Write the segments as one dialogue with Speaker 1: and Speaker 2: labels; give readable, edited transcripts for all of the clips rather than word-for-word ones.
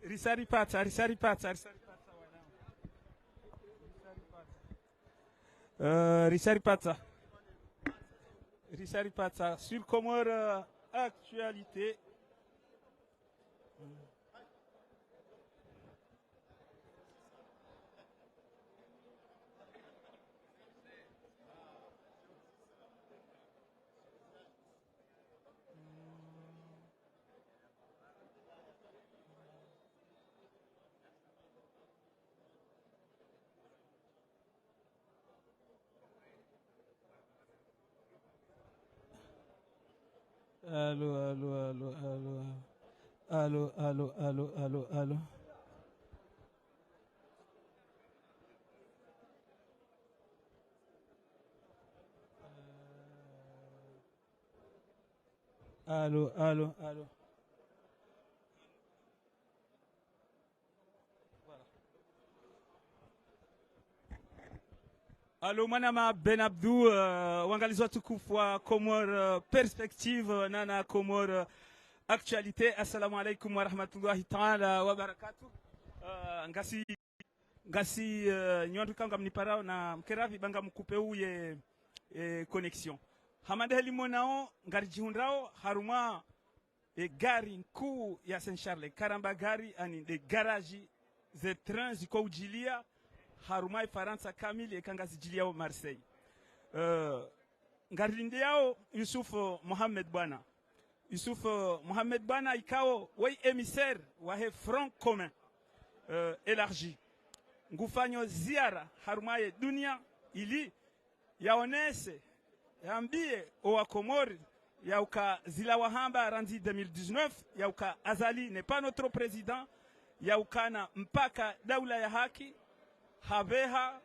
Speaker 1: Risaripata. Risaripata. Sur Comore actualité. Allô. Allô. Allô, manama Ben Abdou, wangalizwa tukufu wa Comore perspective nana Comore actualité. Assalamu alaikum wa rahmatullahi ta'ala wa barakatuh. Ngasi nyondu kanga mniparao na mkeravi banga mkupe uye connexion. Hamade limonao ngarijihundrao haruma gari nkuu ya Saint Charles karamba gari ani de garage ze train ziko ujilia harumai Faransa kamili ekanga zijilia wa Marseille. Ngarinde yao Yusuf Mohamed Bwana. Yusuf Mohamed Bwana ikao wei émissaire wa he front commun élargi. Ngufanyo ziara harumaye dunia ili yaonese yambie owa Komori ya uka zila wahamba randi 2019 ya uka Azali n'est pas notre président ya ukana mpaka daula ya haki habeha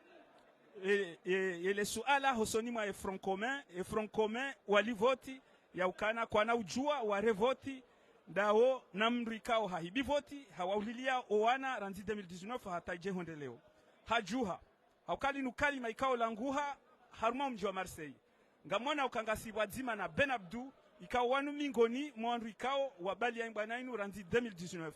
Speaker 1: ele suala hosoni mwa front commun walivoti ya ukana kwa na ujua wa revoti dao namrikao hahibi voti hawaulilia owana randi 2019 hataije honde leo hajuha haukali nukali maikao languha haruma mji wa Marseille ngamona ukangasi wadzima na Ben Abdou ikao wanu mingoni mwandu ikao wabali ya mbanainu randi 2019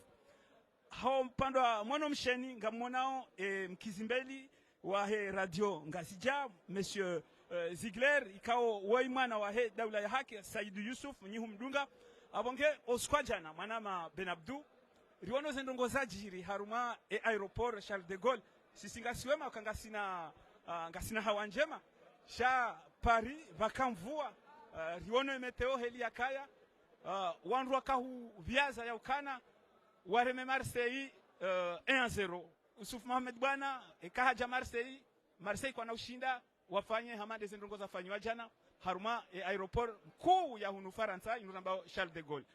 Speaker 1: hao mpando wa mwono msheni ngamonao mkizimbeli wa he radio ngasija monsieur Ziegler ikao waimana wa he daula ya haki Saidu Yusuf nyihu mdunga abonge oskwajana manama Ben Abdou riwono zendongozaji hiri haruma aeroport Charles de Gaulle sisingasiwema ukangasina ngasina hawa njema sha Paris vakamvua riwono meteo heli ya kaya wandu wakahu viaza ya ukana wareme Marseille 1-0 Yusuf Mohamed Bwana ekahaja Marseille kwa na ushinda wafanye hamande zendongo za fanywa jana haruma aeroport mkuu ya hunu Faransa inuramba Charles de Gaulle.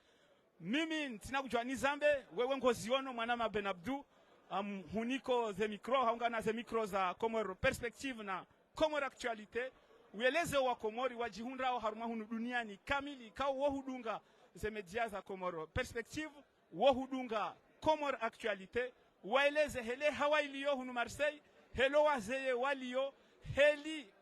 Speaker 1: Mimi ntina kujua nizambe wewe ngoziono mwanama Ben Abdou huniko ze micro haungana ze micro za Comore perspective na Comore actualité ueleze wa Komori wajihundrao haruma hunu duniani kamili kao wohudunga ze media za Comore perspective wohudunga Comore actualité waeleze hele hawailio hunu Marseille helo wazeye walio heli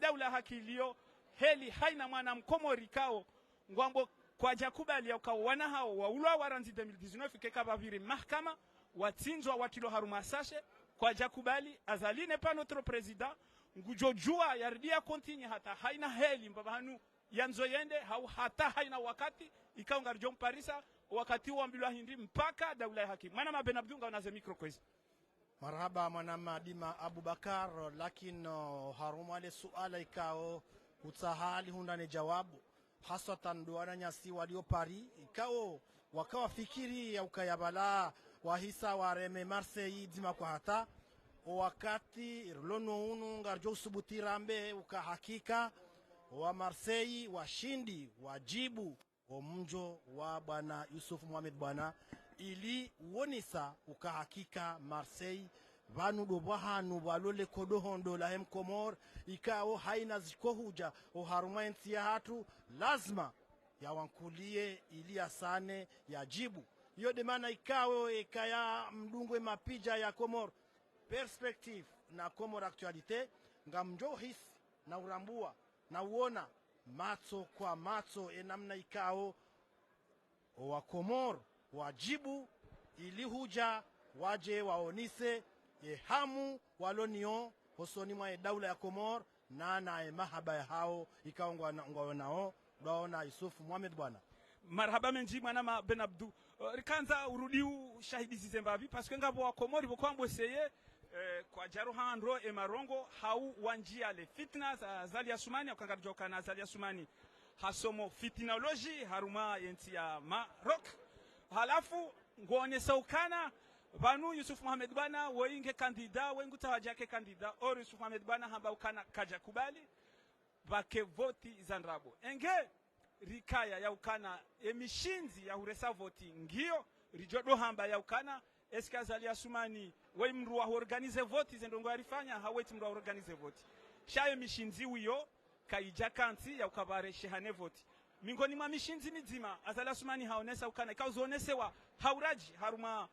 Speaker 1: daula hakilio heli haina mwana mkomori kao ngwambo kwa jakubali ya kao wana hao wa ulwa waranzi 2019 keka baviri mahkama watinzwa watilo haruma sashe kwa jakubali Azali n'est pas notre président ngujojua yardia kontinye hata haina heli mbabahanu yanzo yende hata haina wakati ikao ngarjom Parisa wakati uambilwa hindi mpaka daula ya haki manama Ben Abdou unaze mikro kwezi.
Speaker 2: Marhaba mwanama Dima Abubakar lakini haruma le suala ikao utahali hundane jawabu hasatan duana nyasi walio Paris ikao wakawa fikiri ya ukayabala wahisa wareme Marseille Dima kwa hata wakati lono unu ngarjo subutirambe ukahakika wa Marseille washindi wajibu omjo wa bwana Yusuf Mohamed Bwana ili uonisa ukahakika Marseille vanu dobahanu walole kodohondo la hem Comore ikao haina zikohuja o harumainti ya hatu lazima ya wankulie ili asane ya jibu hiyo demana ikao ikaya mdungwe mapija ya Comore perspective na Comore actualité ngamjo hisi na urambua na uona macho kwa macho enamna ikao wa Comore wajibu ili huja waje waonise ye hamu walonio hosoni mwa daula ya Komor na na mahaba ya hao ikaongwa nao daona Yusufu Mohamed bwana.
Speaker 1: Marhaba menji mwana ma Ben Abdou. Rikanza urudiu shahidi zizembavi parce que ngabo wa Komori boko amboseye kwa jaro handro e marongo hau wanjia le fitness Azali Assoumani akangarjoka na Azali Assoumani hasomo fitnology haruma yenti ya Maroc halafu ngone saukana vanu Yusuf Mohamed bwana woinge kandida wengu tawajake kandida or Yusuf Mohamed bwana hamba ukana kaja kubali bake voti zanrabo enge rikaya ya ukana emishinzi ya uresa voti ngio rijodo hamba ya ukana eska Azali Assoumani we mruwa organize voti zendongo yarifanya haweti mruwa organize voti shaye mishinzi uyo kaija kanti ya ukabare shehane voti mingoni mwa mishinzi mizima Azali Assoumani haonesa ukana ikauzonesewa hauraji haruma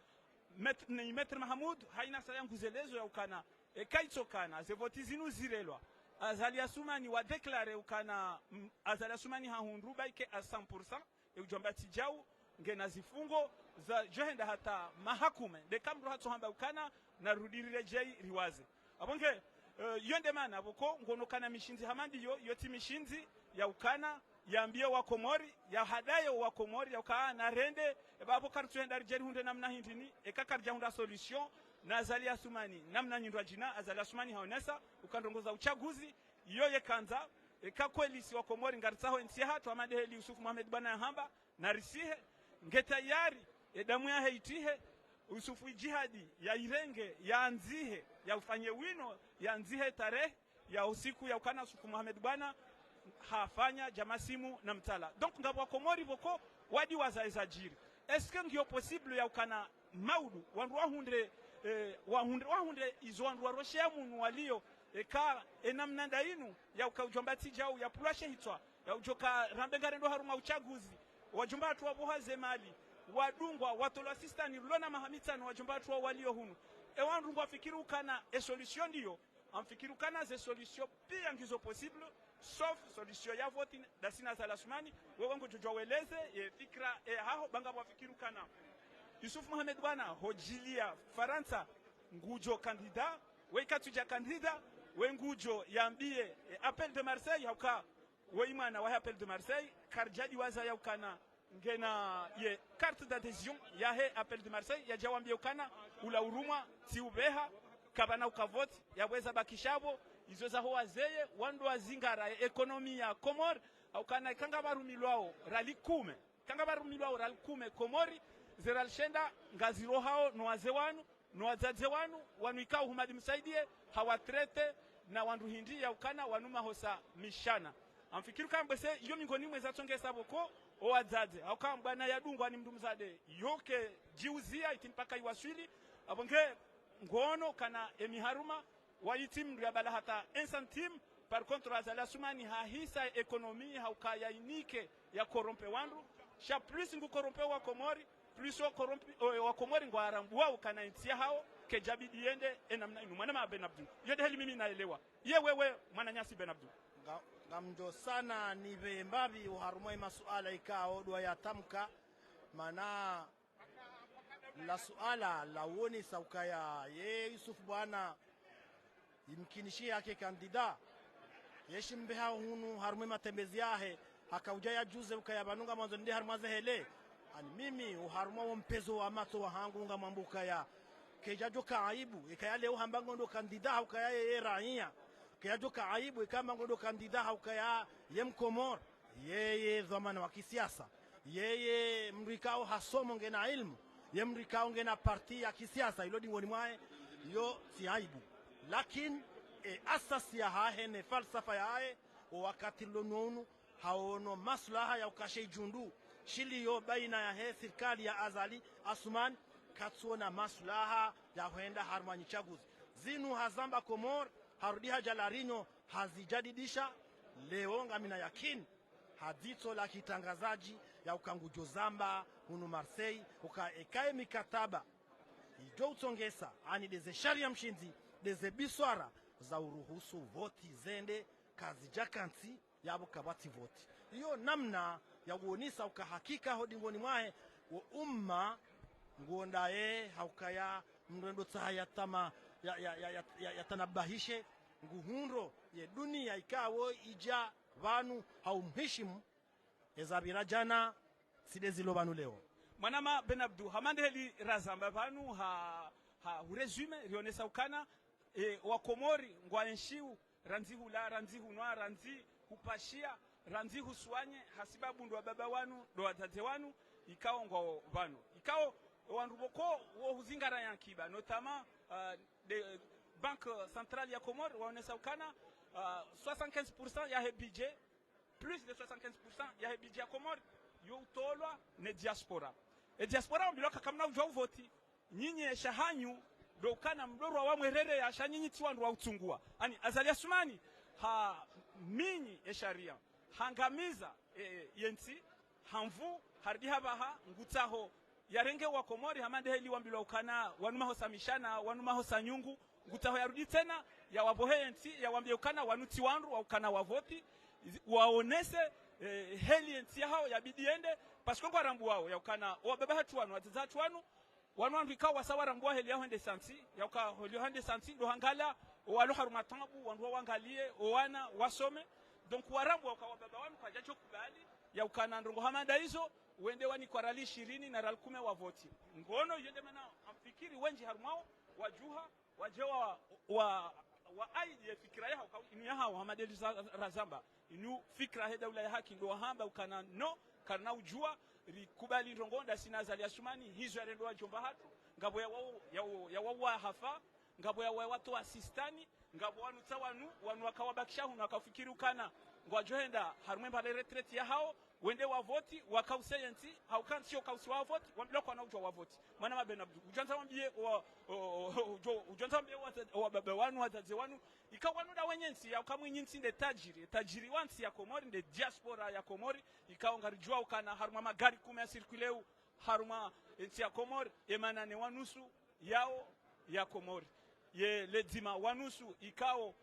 Speaker 1: Metr Mahamoud haina sayangu zelezo ya ukana kaitokana ze voti zinu zirelwa Azali Assoumani wa deklare ukana Azali Assoumani hahunruba ike a 100% ujomba tijau ngena zifungo za johenda hata mahakume de kamru hatu hamba ukana na rudirire jei riwaze abonge yonde mana boko ngono kana mishinzi hamandi yoti mishinzi ya ukana yambie wa Komori ya hadayo wa Komori ya ukaa na rende babo kartu henda rijeri hunde namna hindini kakarja hunda solution na Azali Assoumani namna nyindwa jina Azali Assoumani haonesa ukandongoza uchaguzi yoye kanza kakwelisi wa Komori ngaritsaho nsiha to amade heli Yusuf Mohamed bwana hamba na risihe ngetayari damu ya heitihe Yusufu jihadi ya irenge ya anzihe ya ufanye wino ya anzihe tarehe ya usiku ya ukana Yusuf Mohamed bwana hafanya jamasimu na mtala donc ngabo wa Komori boko wadi wazaizajiri est-ce que ngio possible ya ukana maudu wandu wahunde izo wandu waroshea munu walio ka enamnanda inu ya ukajombati jau ya pulashe hitwa ya ujoka rambengarendo haruma uchaguzi wajumba watu wabuha zemali wadungwa watolo assistani lona mahamita na wajumba watu walio hunu wandu wafikiru kana solution ndio amfikiru kana ze solution pia ngizo possible sauf solution ya voti dasina Azali Assoumani wewe ngo tujoweleze fikra haho banga wafikiru kana Yusuf Mohamed bwana hojilia Faransa ngujo kandida we katuja kandida we ngujo yambie appel de Marseille hauka we imana wa appel de Marseille karjadi waza ya ukana ngena ye carte d'adhésion ya he appel de Marseille ya jawambie ukana ula uruma ti ubeha kabana ukavoti yaweza bakishabo izo za hoa zeye wandu wazingara ekonomi ya Komor aukana kanga barumilwao ralikume Komori zeralshenda ngaziro hao noaze wanu noazaze wanu ikao humadi msaidie hawatrete na wandu hindi ya ukana wanuma hosa mishana amfikiru kambese iyo mingoni mweza tonge saboko oazaze auka mbana ya dungwa ni mdumzade yoke jiuzia itimpaka iwaswili abonge ngono kana emiharuma wa itim riabala hata 1 centime par contre Azali Assoumani hahisa ekonomi haukaya inike ya korompe wandu sha plus ngu korompe wa Komori plus wa korompe wa Komori ngwarambuwa ukana intia hao kejabidi yende enamna inu mwana ma Ben Abdou yode heli mimi naelewa ye wewe mwana nyasi Ben Abdou
Speaker 2: ngamjo sana ni vembavi uharumoi masuala ikao dua ya tamka mana la suala la uoni saukaya ye Yusuf bwana imkinishi yake kandida yeshimbeha hunu harumoi matembezi yahe hakaujaya juze ukayabanunga mwanzo ndi harumaze hele ani mimi uharumwa mpezo wa mato wa hangu nga mambuka ya kejajo kaibu ikayale uhambango ndo kandida ukaya ye raia kejajo kaibu ikambango ndo kandida ukaya ye Mkomor yeye dhamana wa kisiasa yeye mrikao hasomo ngena ilmu ye mrikao ngena parti ya kisiasa ilo dingoni mwae yo si aibu lakini asasi ya hahe ne falsafa ya hae wakati lononu haono maslaha ya ukashe jundu shiliyo baina ya he serikali ya Azali Assoumani katsona maslaha ya huenda harmani chaguzi zinu hazamba Komor harudi hajalarinyo hazijadidisha leo ngamina yakini hadito la kitangazaji ya ukangujo zamba hunu Marseille ukaekae mikataba ijo utongesa ani deze sharia mshinzi deze biswara za uruhusu voti zende kazi jakanti yabo kabati voti iyo namna ya kuonisa ukahakika hodingoni mwae wa umma nguondaye haukaya mndwendo tsaya tama ya tanabahishe nguhundo ye dunia ikawo ija vanu haumhishimu ezabira jana sidezilo vanu leo
Speaker 1: mwanama benabdu hamande heli razamba vanu ha uresume rionesa ukana wa Komori ngwaenshiu ranzi hula ranzi hunwa ranzi hupashia ranzi huswanye hasibabu ndo baba wanu ndo watate wanu ikao ngwa vanu ikao wanruboko wo huzingara ya kiba notamment de banque centrale ya Komori waonesa ukana 75% ya he budget plus de 75% ya he budget ya Komori yo utolwa ne diaspora e diaspora mbiloka kamna ujwa uvoti nyinyi shahanyu do ukana mdoro wa mwerere ya shanyinyi tiwandu wa utungua ani azalia sumani ha minyi esharia hangamiza yenti hamvu hardi habaha ngutaho yarenge wa Komori hamande heli wambilo ukana wanuma hosamishana wanuma hosanyungu ngutaho yarudi tena ya wabohe yenti ya wambilo ukana wanuti wandu wa ukana wavoti waonese heli yenti ya hao ya bidiende pasko kwa rambu wao ya ukana wababa hatu wanu wataza hatu wanu wanu ikawa wasawa rambu wa heli ya hende santi ya uka heli ya hende santi do hangala walo harumatambu wandu wangalie owana wasome donc warambu waka wababa wanu kwa jacho kubali ya ukana ndrongo hamanda hizo uende wani kwa rali 20 na rali 10 wa voti ngono yende mana amfikiri wenji harumao wajuha wajewa wa aidi ya fikira ya inu ya hao hamadeli razamba inu fikra heda ula ya haki ndo hamba ukana no karna ujua kubali ndrongonda sinaza ya sumani hizo ya rendo wa jomba hatu ngabo ya wawa hafa ngabo ya watu asistani ngabo wanu tawanu wanu wakawabakishahu na wakafikiri ukana ngwa johenda harumemba le retraite ya hao wende wa voti wakauseyenti haukanti sio kausi wa voti wambiloko wanaujwa wa voti mwana mabenabdu ujanza wambie ujanza wambie wa baba wanu wataze wanu ikawa nuda wenyensi ya ukamwi nyinsi nde tajiri wansi ya Komori nde diaspora ya Komori ikawa ngarijua ukana haruma magari 10 ya sirkuleu haruma enti ya Komori emanane wanusu yao ya Komori ye ledzima wanusu ikao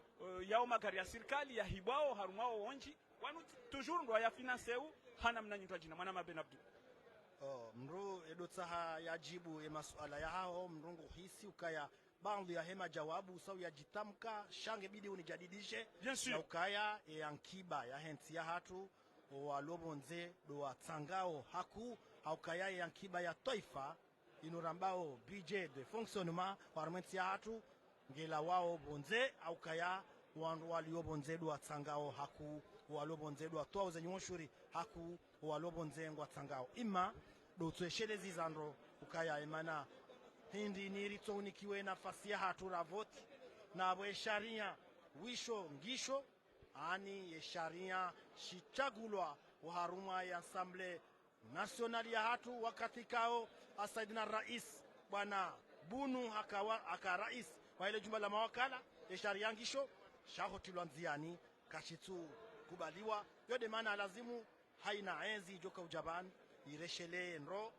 Speaker 1: yao magari ya serikali ya hibao harumao onji wanu toujours ndo ya financeu hana mnanyitwa jina mwana mabenabdu
Speaker 2: mru edotsaha yajibu masuala ya hao mrungu hisi ukaya bandu ya hema jawabu sau ya jitamka shange bidi unijadidishe na ukaya ankiba ya henti ya hatu walobonze do watsangao haku haukaya yankiba ya taifa inurambao budget de fonctionnement parlement ya hatu ngela wao bonze aukaya wandu waliobonze do watsangao haku walobonze do atwa uzenyoshuri haku walobonze ngwa tsangao ima do tweshelezi zandro ukaya imana hindi niritsonikiwe nafasi ya hatu ravoti na bwe sharia wisho ngisho ani ye sharia shichagulwa uharuma ya Assemblée Nationale ya hatu wakati kao asaidina rais bwana Bunu haka rais wa ile jumba la mawakala ye sharia ngisho shahotilwa nziani kashitu kubaliwa yode maana lazimu haina enzi joka ujabani ireshele nro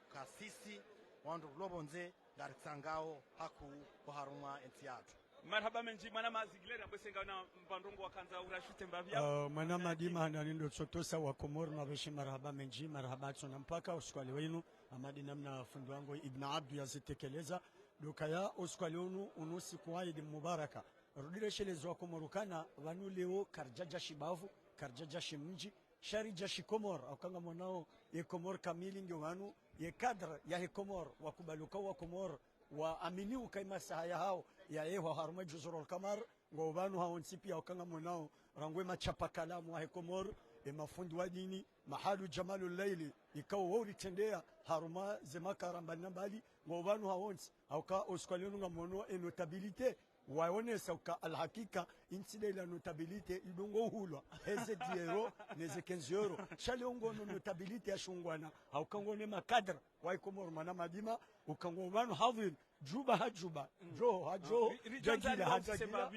Speaker 2: kasisi wandu lobonze daritsangao haku uharuma entiatu
Speaker 1: marhaba menji mana mazigilera mbesenga na mbandongo wakanza urashute mbavya
Speaker 3: mana madima na ndo tsotosa wa Komoro na beshi marhaba menji marhaba tsona mpaka uskwali wenu amadi namna fundi wangu Ibn Abdu yazitekeleza dokaya uskwali wenu unusi kuaidi mubaraka rudire shelezo wa Komoro kana wanu leo karjaja shibavu karjaja shimji sharija shikomor akanga monao ye Komor kamili ndio wanu ye kadra ya he Komor wakubaluka wa Komor wa aminiu kaima sahaya hao ya yeho haruma juzurul kamar ngobanu hao nsipi akanga monao rangwe machapa kalamu wa he Komor e mafundi wa dini mahalu jamalul layli ikao wori tendea haruma zemakara mbali ngobanu hao nsi auka oskwalenu ngamono e notabilité waonesa uka alhakika inside la notabilité idongo hulwa heze 10 euro neze 15 euro chale ongo no notabilité ashungwana aukango ne makadra wa Komoro mana madima ukango manu havil juba hajuba jo hajo jagila hajagila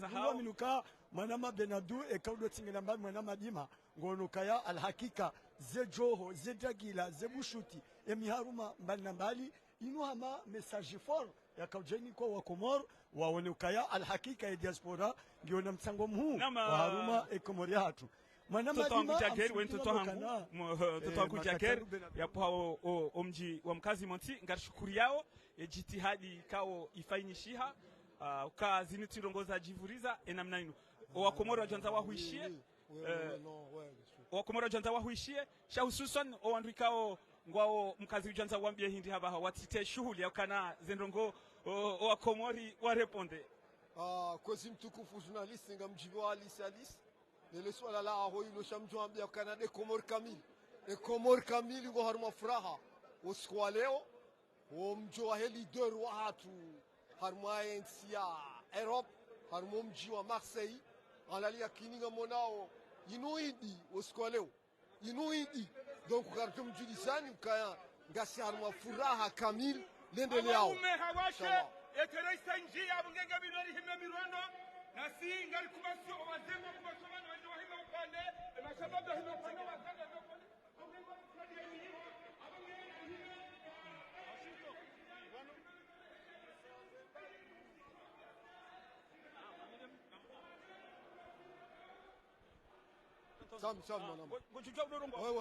Speaker 3: ndio minuka mana mabenadu e kaudo tingena mba mana madima ngono kaya alhakika ze joho ze jagila ze bushuti emiharuma mbali inuhama message fort ya kaujeni kwa wa Komoro waone ukaya alhakika ya diaspora ndio na msango mhuu wa haruma Komori hatu mwana
Speaker 1: mtoto wangu
Speaker 3: madima
Speaker 1: Jagger we mtoto wangu
Speaker 3: kana
Speaker 1: mtoto wangu Jagger
Speaker 3: makatano bena-
Speaker 1: yapo omji wa mkazi monti ngarishukuri yao jitihadi kao ifainishiha ukazi tirongoza jivuriza enamna ino wakomoro wajanza wahuishie wakomoro wajanza wahuishie sha hususan owanduikao ngwao mkazi ujanza wambie hindi haba watite shughuli yakana zendongo wakomori wareponde
Speaker 4: kwezi mtukufu journalist ngamjibu Alice lele swala la aho ilo shamjwambia kana de Komor kamili ngo harma furaha usiku leo mjo wa leader wa hatu harma ya Europe harma mji wa Marseille alalia kininga monao inuidi usiku leo inuidi donc kartum julisani kaya ngasi harma furaha kamili lendeleao
Speaker 1: eteresa njia bungenge binori himna mirono nasi ngali kumasio obazengo kumasomano wende wahima upande mashababu himna upande wakanda nopande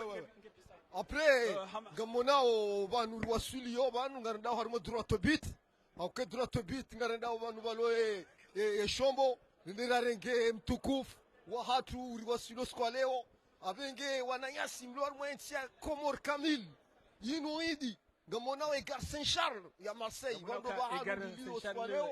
Speaker 4: ouais. Après gamonao banu wasulio banu ngaranda harmo droit bit auke droit bit ngaranda banu balo shombo ndira renge mtukufu wa hatu wasulio kwa leo abenge wananyasi mlo mwentia Komor kamil yinuidi gamonao Gare Saint-Charles ya Marseille bando baharu lio kwa leo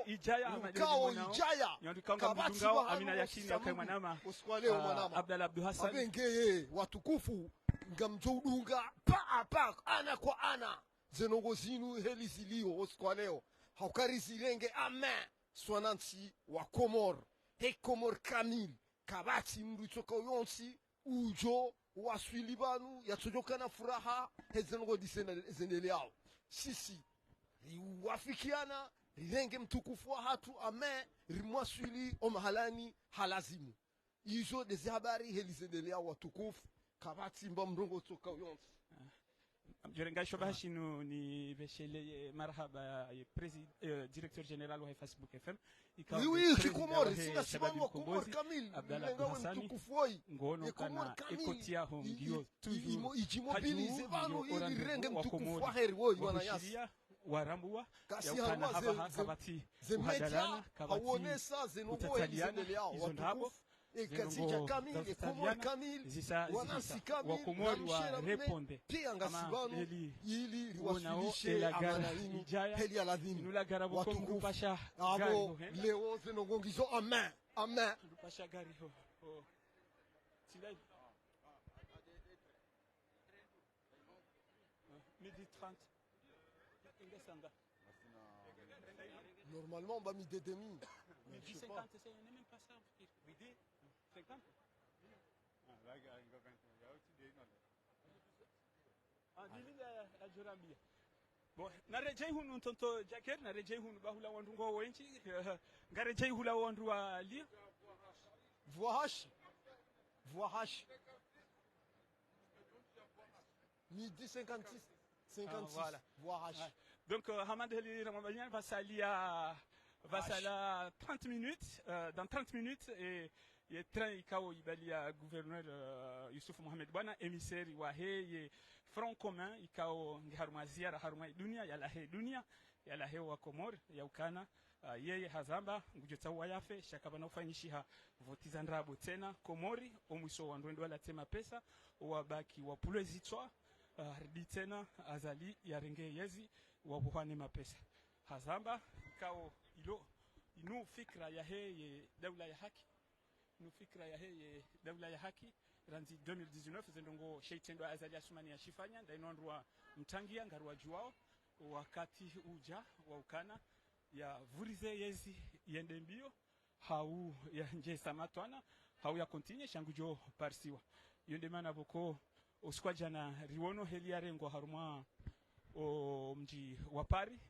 Speaker 4: ukao ijaya kabati wa
Speaker 1: amina yakini ya mwanama
Speaker 4: uskwaleo mwanama
Speaker 1: Abdallah Abdul Hassan
Speaker 4: abenge watukufu ngamjodunga pa ana kwa ana zenongo zinu heli zilio uskwaleo haukari zilenge amen swanansi wa Komor he Komor kamil kabati mrutoka yonsi ujo waswili banu yatojokana furaha hezenongo diseneleao sisi wafikiana rilenge mtukufu wa hatu amen rimwaswili omahalani halazimu izo dezi habari helizendelea watukufu kabati mba mrongo toka yonsi
Speaker 1: Jorenga Shobashi ni veshele marhaba directeur général wa Facebook FM
Speaker 4: oui Komor singa sibanwa Komor kamil
Speaker 1: Abdallah Abdul Hassan
Speaker 4: mtukufu woi
Speaker 1: ngono kana ekotia hom ndio toujours
Speaker 4: ijimobilize banu ili renge mtukufu wa heri woi wananyasi
Speaker 1: warambua
Speaker 4: kasi
Speaker 1: yakana
Speaker 4: harma
Speaker 1: haba kabati
Speaker 4: zemedia hawonesa zenongo helizendelea watukufu katika kamili Komor kamili wanansi kamili
Speaker 1: wakomori wa reponde
Speaker 4: pia ngasibano ili liwasilishe amana inu heli aladhini
Speaker 1: inulagara
Speaker 4: watukufu
Speaker 1: pasha
Speaker 4: abo leo zenongongizo amen
Speaker 1: pasha gari ho tilai midi 30 ingesanga
Speaker 4: normalement on va mis des demi
Speaker 1: midi 50 c'est même pas ça midi 50 ajurambia bon narejei hunu ntonto Jagger narejei hunu bahula wandu ngo wenchi ngarejei hula wandu wa lia
Speaker 4: voix hache midi 56
Speaker 1: voilà
Speaker 4: voix hache
Speaker 1: donc Hamad Heli Ramabanian va salia 30 minutes dans 30 minutes et ye train ikao ibalia gouverneur Yusuf Mohamed Bwana émissaire wa he front commun ikao ngiharuma ziara haruma dunia ya la he wa Komor ya ukana yeye hazamba ngujotsawa yafe shakabana ufanyishiha votiza ndrabo tena Komori omwiso wa ndwendo la tema pesa wabaki wa pulo zitwa ridi tena azali ya renge yezi wa buhane mapesa hazamba ikao ilo inu fikra ya he dawla ya haki nufikra ya heye dawla ya haki ranzi 2019 zendongo sheitendo azali asumani ya shifanya ndainondwa mtangia ngarwa juao wakati uja wa ukana ya vurize yezi yende mbio hau ya nje samatwana hau ya kontinye shangujo parsiwa yonde mana boko oskwaja na riwono heli arengo haruma o mji wa Paris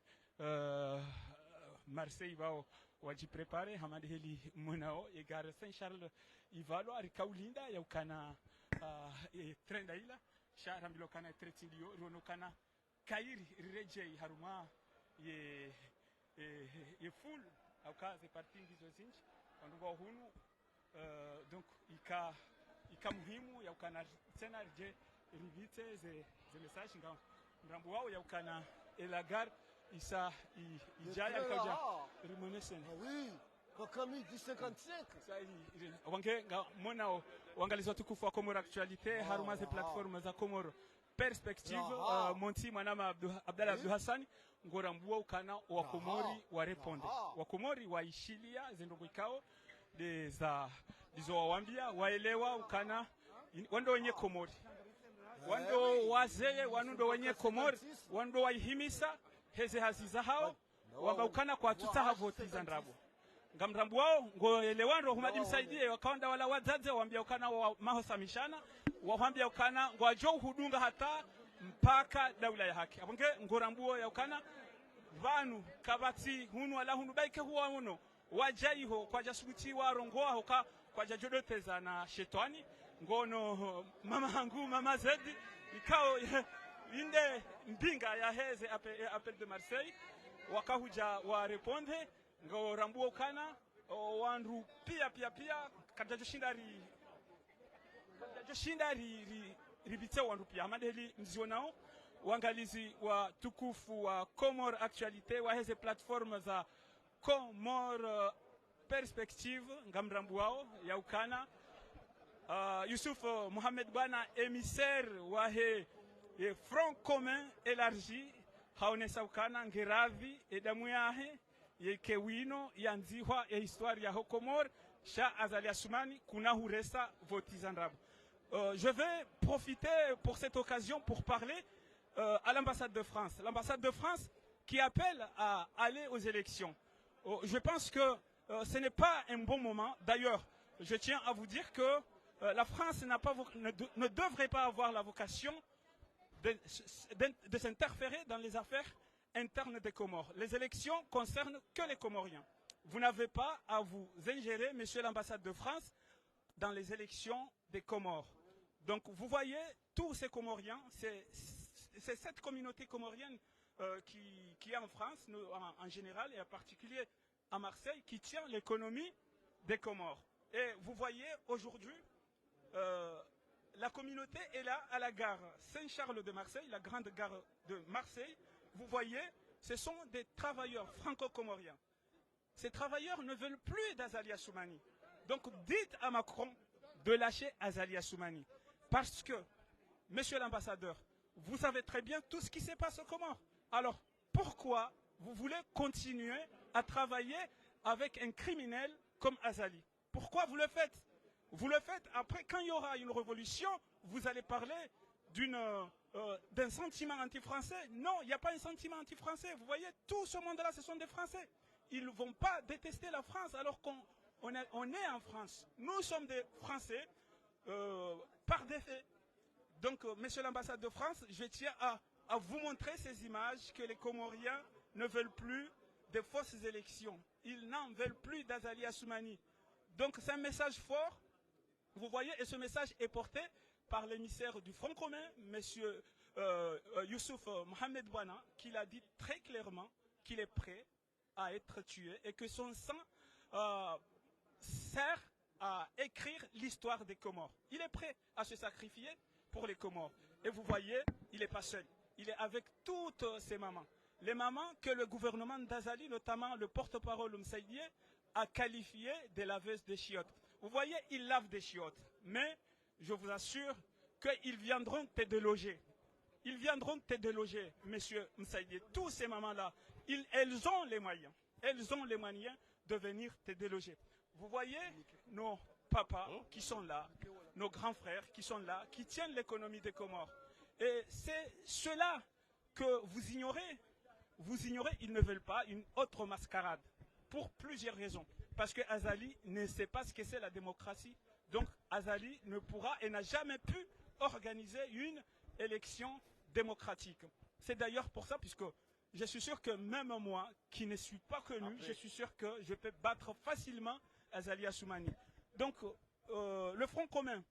Speaker 1: Marseille bao wajiprepare hamadi heli mwanao Gare Saint-Charles ivalo arikaulinda ya ukana trenda ila shara mbilo kana tretindio rono kana kairi rejei haruma ye full au kaze parti ndizo zinji wanduwa hunu donc ikamuhimu ya ukana tena je rivite ze message nga mrambo wao ya ukana elagar isa ijaya kaja remonesen.
Speaker 4: Ah oui, kwa midi 55.
Speaker 1: Wange nga mona wangalizwa tukufu wa Komoro Actualité haruma ze platform za Komoro Perspective Monti mwanama Abdallah Abdul Hassan ngora mbuo ukana wa Komori wa Reponde wa Komori waishilia zendogo ikao de za dizo wawambia waelewa ukana wando wenye Komori wando wazeye wanundo wenye Komori wando waihimisa heze haziza hao wagaukana kwa tutaha voti za ndrabo ngamrambu wao ngoelewando humadi msaidie wakaonda wala wazaze waambia ukana wa mahosamishana waambia ukana ngwajo hudunga hata mpaka daula ya haki abonge ngorambuo ya ukana vanu kabati hunu wala hunu baike huwa uno wajaiho kwa jasuguti warongoa hoka kwa jajodoteza na shetani ngono mama hangu mama zedi ikao inde mbinga ya heze appel de Marseille wakahuja wa Reponde ngorambuo ukana wandu pia kadajoshinda ribite wandu pia madeli mzionao wangalizi wa tukufu wa Komoro Actualité wa heze platform za Komoro Perspective ngamrambu wao ya ukana Yusuf Mohamed Bwana émissaire wa he Front Commun élargi haonesa ukana ngeravi edamu yahe yekewino yanzihwa ya historia ya Komoro sha azali asumani kuna huresa votizandrabu. Je vais profiter pour cette occasion pour parler à l'ambassade de France. L'ambassade de France qui appelle à aller aux élections. Je pense que ce n'est pas un bon moment. D'ailleurs, je tiens à vous dire que la France ne devrait pas avoir la vocation de s'interférer dans les affaires internes des Comores. Les élections concernent que les Comoriens. Vous n'avez pas à vous ingérer, monsieur l'ambassade de France, dans les élections des Comores. Donc vous voyez, tous ces Comoriens, c'est cette communauté comorienne qui est en France, en général, et en particulier à Marseille, qui tient l'économie des Comores. Et vous voyez, aujourd'hui, la communauté est là à la gare Saint-Charles de Marseille, la grande gare de Marseille. Vous voyez, ce sont des travailleurs franco-comoriens. Ces travailleurs ne veulent plus d'Azali Assoumani. Donc dites à Macron de lâcher Azali Assoumani. Parce que, monsieur l'ambassadeur, vous savez très bien tout ce qui se passe au Comores. Alors, pourquoi vous voulez continuer à travailler avec un criminel comme Azali? Pourquoi vous le faites? Vous le faites après, quand il y aura une révolution, vous allez parler d'un sentiment anti-français. Non, il n'y a pas un sentiment anti-français. Vous voyez, tout ce monde-là, ce sont des Français. Ils ne vont pas détester la France alors qu'on est en France. Nous sommes des Français par défait. Donc, monsieur l'ambassade de France, je tiens à vous montrer ces images que les Comoriens ne veulent plus de fausses élections. Ils n'en veulent plus d'Azali Assoumani. Donc, c'est un message fort. Vous voyez, et ce message est porté par l'émissaire du Front commun, monsieur Youssouf Mohamed Bwana, qui l'a dit très clairement qu'il est prêt à être tué et que son sang sert à écrire l'histoire des Comores. Il est prêt à se sacrifier pour les Comores. Et vous voyez, il n'est pas seul. Il est avec toutes ses mamans. Les mamans que le gouvernement d'Azali, notamment le porte-parole Msaïdié, a qualifiées de laveuses de chiottes. Vous voyez, ils lavent des chiottes. Mais je vous assure qu'ils viendront te déloger. Ils viendront te déloger, monsieur Msaïdié. Tous ces mamans-là, elles ont les moyens. Elles ont les moyens de venir te déloger. Vous voyez nos papas qui sont là, nos grands frères qui sont là, qui tiennent l'économie des Comores. Et c'est cela que vous ignorez. Vous ignorez, ils ne veulent pas une autre mascarade. Pour plusieurs raisons. Parce que Azali ne sait pas ce que c'est la démocratie. Donc Azali ne pourra et n'a jamais pu organiser une élection démocratique. C'est d'ailleurs pour ça, puisque je suis sûr que même moi, qui ne suis pas connu, je suis sûr que je peux battre facilement Azali Assoumani. Donc le Front commun,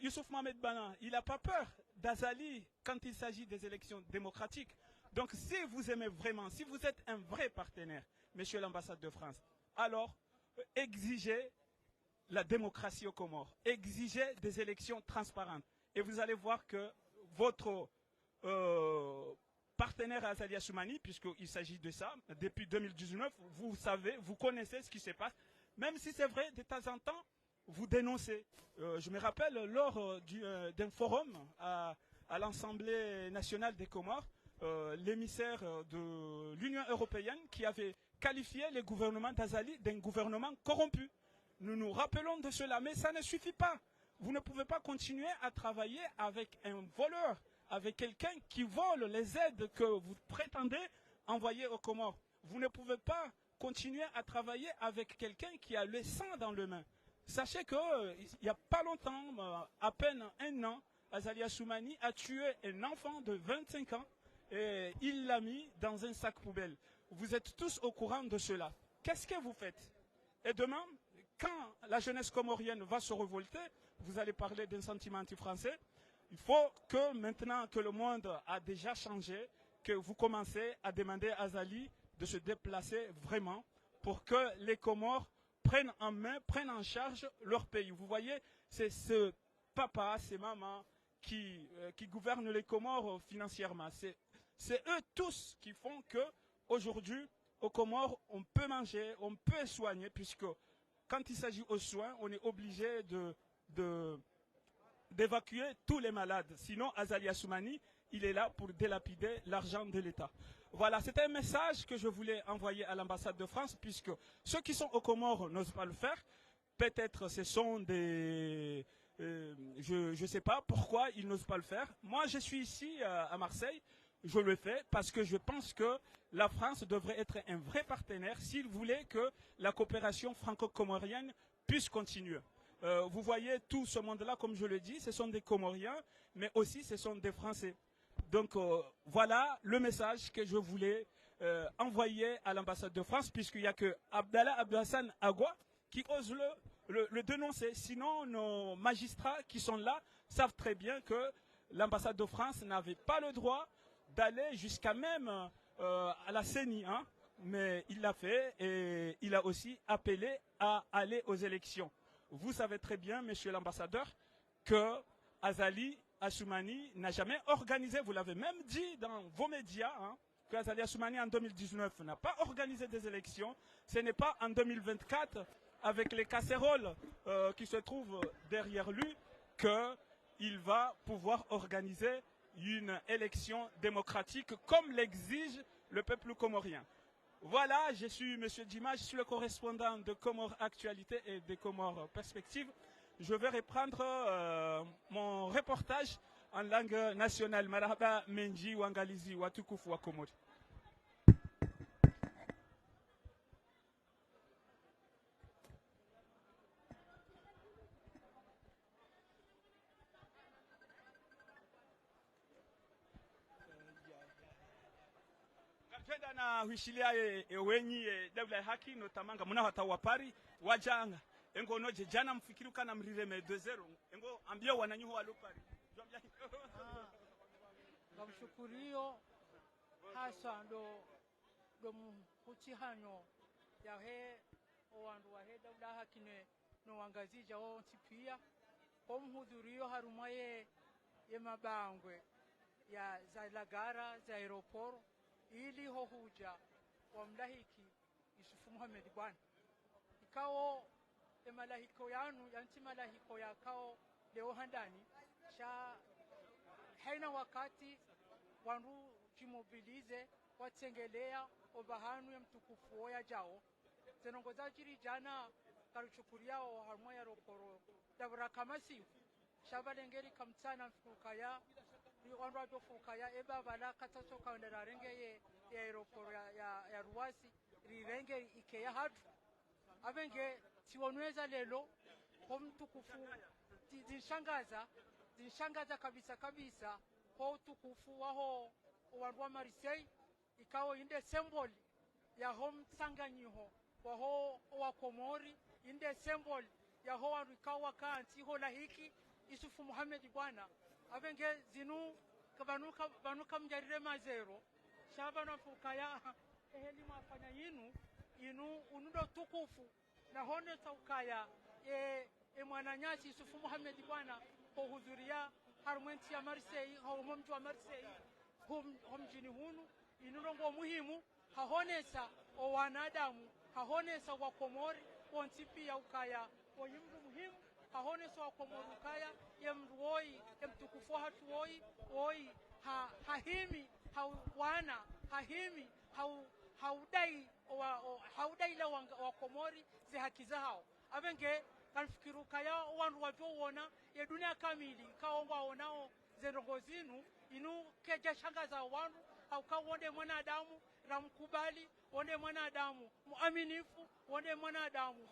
Speaker 1: Youssouf Mohamed Bwana, il n'a pas peur d'Azali quand il s'agit des élections démocratiques. Donc si vous aimez vraiment, si vous êtes un vrai partenaire, monsieur l'ambassade de France, alors exigez la démocratie aux Comores, exigez des élections transparentes. Et vous allez voir que votre partenaire Azali Assoumani, puisqu'il s'agit de ça, depuis 2019, vous savez, vous connaissez ce qui se passe. Même si c'est vrai, de temps en temps, vous dénoncez. Je me rappelle, lors d'un forum à l'Assemblée nationale des Comores, l'émissaire de l'Union européenne qui avait qualifié le gouvernement d'Azali d'un gouvernement corrompu. Nous nous rappelons de cela, mais ça ne suffit pas. Vous ne pouvez pas continuer à travailler avec un voleur, avec quelqu'un qui vole les aides que vous prétendez envoyer aux Comores. Vous ne pouvez pas continuer à travailler avec quelqu'un qui a le sang dans les mains. Sachez qu'il n'y a pas longtemps, à peine un an, Azali Assoumani a tué un enfant de 25 ans et il l'a mis dans un sac poubelle. Vous êtes tous au courant de cela. Qu'est-ce que vous faites? Et demain, quand la jeunesse comorienne va se révolter, vous allez parler d'un sentiment anti-français. Il faut que maintenant que le monde a déjà changé, que vous commencez à demander à Azali de se déplacer vraiment pour que les Comores prennent en main, prennent en charge leur pays. Vous voyez, c'est ce papa, ces mamans qui gouvernent les Comores financièrement. C'est eux tous qui font que aujourd'hui, aux Comores, on peut manger, on peut soigner, puisque quand il s'agit aux soins, on est obligé d'évacuer tous les malades. Sinon, Azali Assoumani, il est là pour délapider l'argent de l'État. Voilà, c'était un message que je voulais envoyer à l'ambassade de France, puisque ceux qui sont aux Comores n'osent pas le faire. Peut-être ce sont des... je ne sais pas pourquoi ils n'osent pas le faire. Moi, je suis ici à Marseille. Je le fais parce que je pense que la France devrait être un vrai partenaire s'il voulait que la coopération franco-comorienne puisse continuer. Vous voyez tout ce monde-là, comme je le dis, ce sont des Comoriens, mais aussi ce sont des Français. Donc voilà le message que je voulais envoyer à l'ambassade de France, puisqu'il n'y a que Abdallah Abdouhassan Agua qui ose le dénoncer. Sinon, nos magistrats qui sont là savent très bien que l'ambassade de France n'avait pas le droit d'aller jusqu'à même à la CENI, hein, mais il l'a fait et il a aussi appelé à aller aux élections. Vous savez très bien, monsieur l'ambassadeur, que Azali Assoumani n'a jamais organisé, vous l'avez même dit dans vos médias, hein, que Azali Assoumani en 2019 n'a pas organisé des élections. Ce n'est pas en 2024, avec les casséroles qui se trouvent derrière lui, qu'il va pouvoir organiser une élection démocratique comme l'exige le peuple comorien. Voilà, je suis M. Dima, je suis le correspondant de Comores Actualité et de Comores Perspective. Je vais reprendre mon reportage en langue nationale. Marhaba Menji Wangalizi Watukufu wa Komori. Twenda na huishilia wenyi dawla ya haki notamanga muna hata wapari wajanga engo noje jana mfikiruka na mrireme 2-0 engo ambia wananyuho walopari
Speaker 5: ngamshukurio hasa ndo mutihanyo yahe owandu wahe dawla haki no wangazija o tipia omhudhurio harumaye ye mabangwe ya za lagara za aeroport ili hohuja wa mlahiki Yusufu Muhammad bwana ikao emalahiko yanu yanti malahiko yakao leo handani sha haina wakati wandu jimobilize watsengelea obahanu ya mtukufu ya jao zenongoza jiri jana karuchukuriao harmwa ya roporo dabra kamasi shabalengeri kamtsana mfukaya wandu atofukaya eba bala kataso kaondera renge ya aeroporo ya Ruwasi rirenge ikeya hatu abenge tiwonweza lelo kwa mtukufu zinshangaza kabisa kwa utukufu waho wandu wa Marseille ikao inde symbol ya home sanganyiho waho wa Komori inde symbol ya ho wandu ikao wakanti ho lahiki Yusufu Muhammad bwana abenge zinu banuka mjarire mazero shabana fukaya eheli mafanya inu unundo tukufu na hone saukaya mwananyasi Yusufu Muhammad bwana kuhudhuria harumenti ya Marseille au mji wa Marseille mjini hunu inurongo muhimu hahonesa o wanadamu hahonesa wa Komori ontipi ya ukaya oyimru muhimu hahonesa wa Komori ukaya yemruoi yemtukufu hatuoi oi hahimi hawana hahimi haudai la wa Komori ze haki zao abenge kanfikiru kaya wandu wajuona ya dunia kamili kaonga onao zerongozinu inu keja shanga za wandu au kawonde mwanadamu ramkubali wonde mwanadamu muaminifu wonde mwanadamu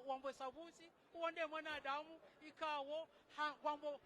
Speaker 5: wambo sabusi wonde mwanadamu ikawo wambo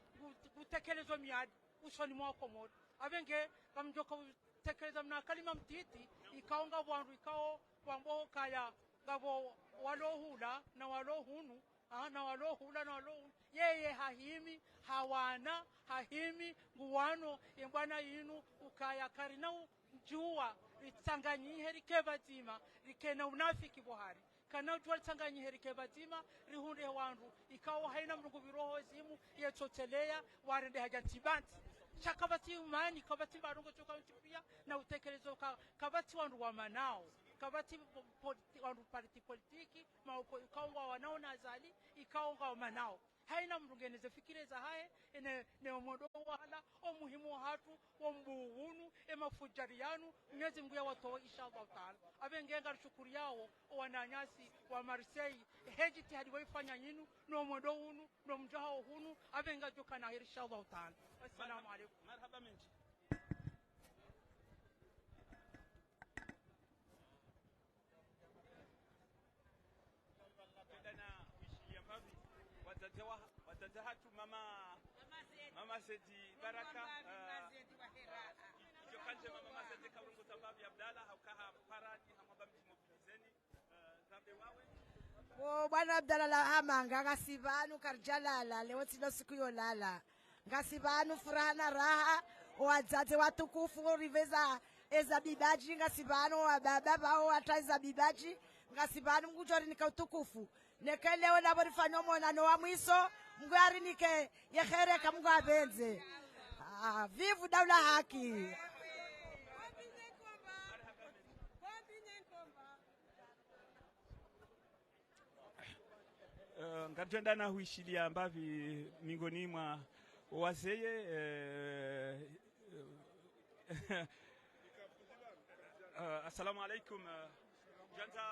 Speaker 5: gutekelezo miadi usoni mwa Komori abenge kamjoka tekeleza mna kalima mtiti ikaonga wandu ikao wambo kaya gabo walohula na walohunu na walohula na walohunu yeye hahimi hawana hahimi nguwano yembwana yinu ukaya karinau jua ritsanganyihe rikebatima rikena unafiki bohari kana utwalitsanganyihe rikebatima rihunde wandu ikawa haina mrungu biroho zimu yetsotelea warende hajantibanti chakabati umani kabati barungo chokawitipia na utekelezo kabati wandu wa manao kabati wandu parti politiki ikaonga wanaona azali ikaonga wa manao haina mrugeneze fikire za hae ne omodo wala omuhimu hatu ombuhunu emafujarianu Mwenyezi Mungu yawatoa inshallah taala abengenga shukuri yao wananyasi wa Marseille hejiti hadi waifanya yinu no omodo hunu no mjao hunu abenga jokana inshallah taala. Assalamu alaykum.
Speaker 1: Marhaba menji. Watazahatu mama Sedi Baraka jokanje mama Sedi Kaburungu sababu ya Abdalla haukaha paradi hamaba mtimobilizeni zambe wawe
Speaker 6: bwana Abdalla la hamanga ngasibanu karjalala leo sino siku yolala ngasibanu furaha na raha wazazi watukufu riveza ezabibaji ngasibanu wa baba bao ataza bibaji ngasibanu ngujori nikautukufu nekeleo nabo rifanya monano wa mwiso mgwari nike yekhere kamgwa benze vivu daula haki
Speaker 1: ngatwenda na huishilia mbavi mingoni mwa wazeye assalamu alaikum janza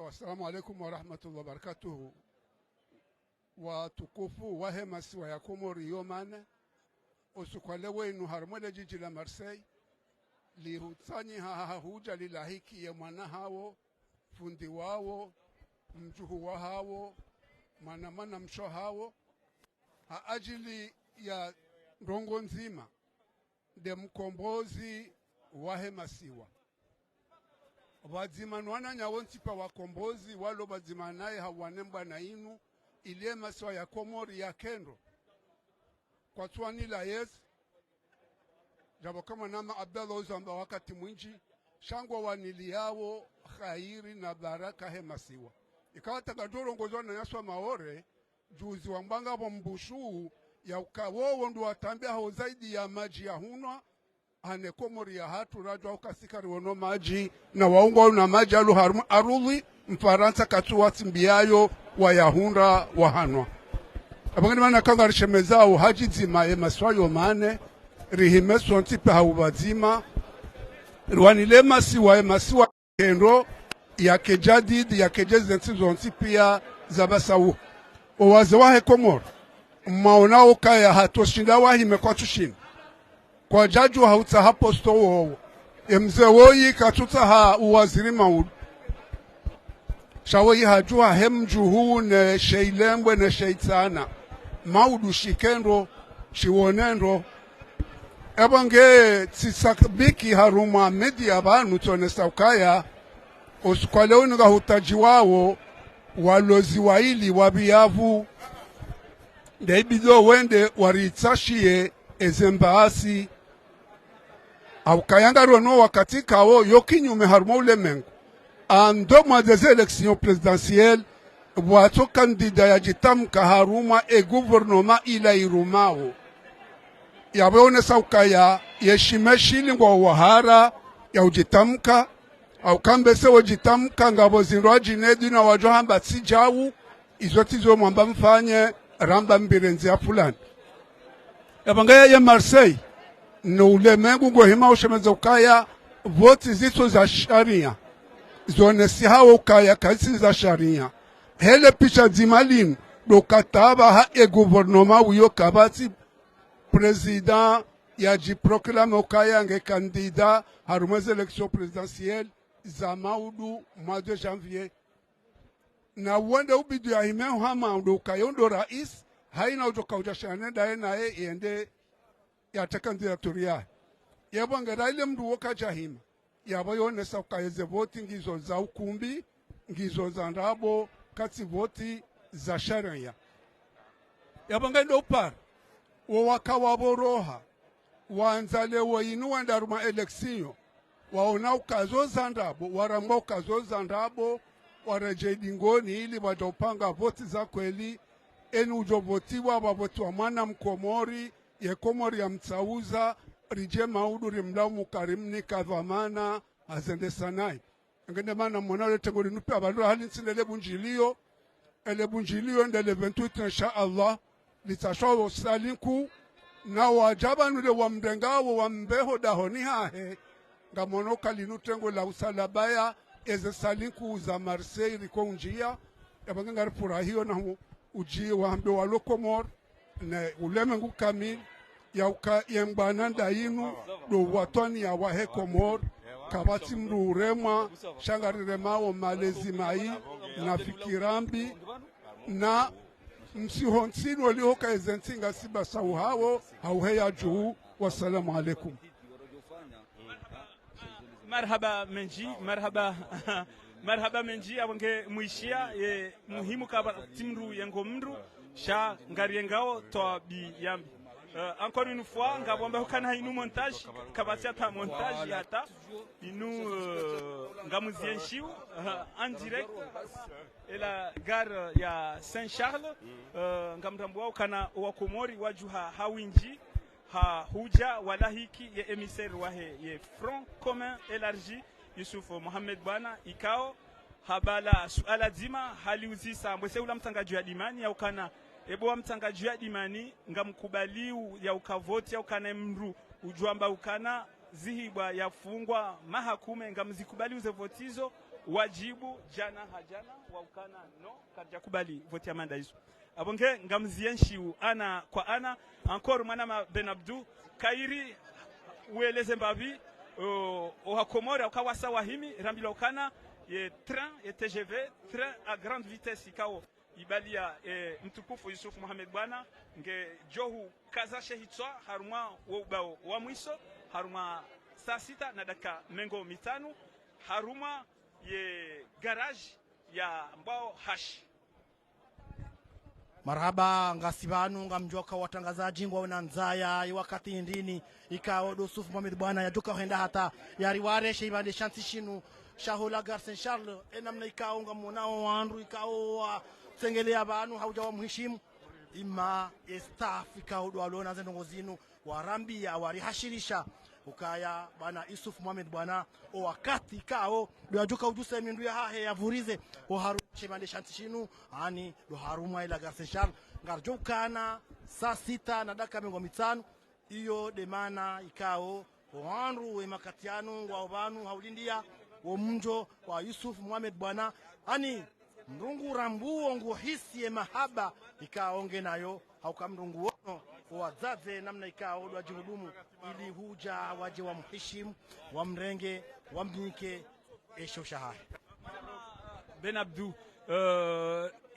Speaker 7: Assalamu alaikum wa rahmatullahi wa barakatuhu. Watukufu wahemasi wa ya Komori yomane usukwale wenu harumwele jiji la Marseille lihutsanyi hahuja lilahiki ya mwana hawo fundi wawo mjuhu wa hawo manamana msho hawo ajili ya ndongo nzima de mkombozi wahemasiwa wadzimanwana nyawo ntipa wakombozi walo wadzimanaye hawanemba na inu ilie maswa ya Komori ya kendo kwa tuani la yes jabo kama nama Abdalla uzamba wakati mwinji shangwa waniliawo khairi na baraka hemasiwa ikawa takadoro ngozwa na yaswa maore juzi wambanga hapo mbushu ya ukawowo ndu watambia hao zaidi ya maji ya hunwa hane Komori ya hatu rajwa ukasikari wono maji na waungo na maji alu aruli mfaransa katuwa timbiayo wa yahunda wa hanwa abangani mana kanga rishemezao haji zima ye maswayo mane rihimeso ntipe haubazima rwanile masiwa ye masiwa kendo ya kejadid ya kejezi ntizo ntipia zabasawu owaze wahe Komori maonao kaya hatoshinda wahime kwa tushin kwa jaju hauta hapo stowo mzee woyi katuta ha uwaziri maudu shawoyi hajua hemjuhu ne sheilembwe ne sheitana maudu shikendo shiwonendo Ebange tsisakbiki haruma media banu tonesa ukaya oskwale unuga hutaji wao walozi waili wabiyavu ndaibido wende waritashie ezembaasi au kayanga rono wakati kawo yokinyume haruma ulemengu andoma des élections présidentielles wato kandida ya jitamka haruma e gouvernement ila irumao yabeone saukaya yeshimeshili ngwa wahara ya ujitamka au kambese wajitamka ngabo zinrwa jinedu na wajohamba sijawu izotizo mwamba mfanye ramba mbirenzi ya fulani yabangaya ya Marseille no ulemengu ngo hima ushemeza ukaya voti ziso za sharia zone si hawo ukaya kasi za sharia hele picha zimalin do kataba ha e gouvernement wiyo kabati président yaji proclame ukaya nge candidat harumeze élection présidentielle za maudu mois de janvier na wende ubidu ya hime hama ndo ukayondo rais haina ujoka ujashane dae nae iende ya candidature yabo ngera ile mdu woka jahima yabo yonesa ukayeze voti ngizo za ukumbi ngizo za ndabo kati voti za sharia yabo ngendo upar wo wakawaboroha wanzale wo inu wandaruma election waona ukazo za ndabo waramba ukazo za ndabo wareje dingoni ili wajopanga voti za kweli enu ujovotiwa wavoti wa mwana mkomori ye komori ya mtsauza rije maudu rimlaumu karimni kadhamana azende sanai ngende mana mwana ule tegori nupe abalu hali nsinde lebunjilio ndele 28 insha Allah litashawo salinku na wajaba nule wa mdengawo wa mbeho dahoni hahe ngamono kalinu tengo la usalabaya eze salinku za Marseille riko njia yabanga furahio na uji wa hambe wa lokomor na ulemengu kamil ya uka yembananda inu do watoni ya wahe komor kabati mru urema shangarirema wa malezi mai na fikirambi na msihonsini walihoka ezentinga siba sauhawo hauheya juu. Wassalamu alaikum.
Speaker 1: Marhaba Menji, marhaba Menji abange muishia ye muhimu kaba timru yengo mru sha ngariengao to bi yambi. Encore une fois, ngabombe hukana inu montage kabati ata montage yata inu ngamuzienshiu en direct et la gare ya Saint-Charles ngamrambwa ukana wa Komori wajuha hawinji ha huja wala hiki ye émissaire wahe ye Front Commun élargi Yusuf Mohamed Bwana ikao habala suala zima haliuzisa mbwese ula mtangaji wa dimani ya ukana ebo wa mtangaji wa dimani ngamkubaliu ya ukavoti ya ukana mru ujuamba ukana zihibwa ya fungwa mahakume ngamzikubali uze votizo wajibu jana hajana wa ukana no karja kubali voti ya manda hizo abonge ngamzienshiu ana kwa ana encore mwana Ben Abdou kairi ueleze mbavi o Komori ukawasa wahimi rambila ukana ye train et TGV train à grande vitesse ikao ibalia mtukufu Yusuf Mohamed Bwana nge johu kaza shehitwa haruma wa ubao wa mwiso haruma saa 6 na dakika mengo mitano haruma ye garage ya mbao hashi.
Speaker 2: Marhaba ngasibanu ngamjoka watangazaji ngwa unanzaya wakati ndini ikao Yusuf Mohamed Bwana yajuka henda hata yariware sheibande shanti shinu shahola gar Saint-Charles enamna ikao ngamonao wandu ikao sengele abantu haujawa muhishimu ima staff ikao dwalona zendongo zinu warambia warihashirisha ukaya bana Yusuf Mohamed Bwana o wakati kao doyajuka ujuse mindu ya hahe yavurize o haru shimande shantishinu ani do haruma ila garseshal ngarjokana saa 6 na dakika 5 iyo demana ikao wanru we makatianu wa obanu haulindia wo mjo wa Yusuf Mohamed Bwana ani mrungu rambuo ngu hisi mahaba ikaonge nayo haukamrungu wono wazaze namna ikao do ajihudumu ili huja waje wa mheshimu wa mrenge wa mnike esho shahari.
Speaker 1: Ben Abdou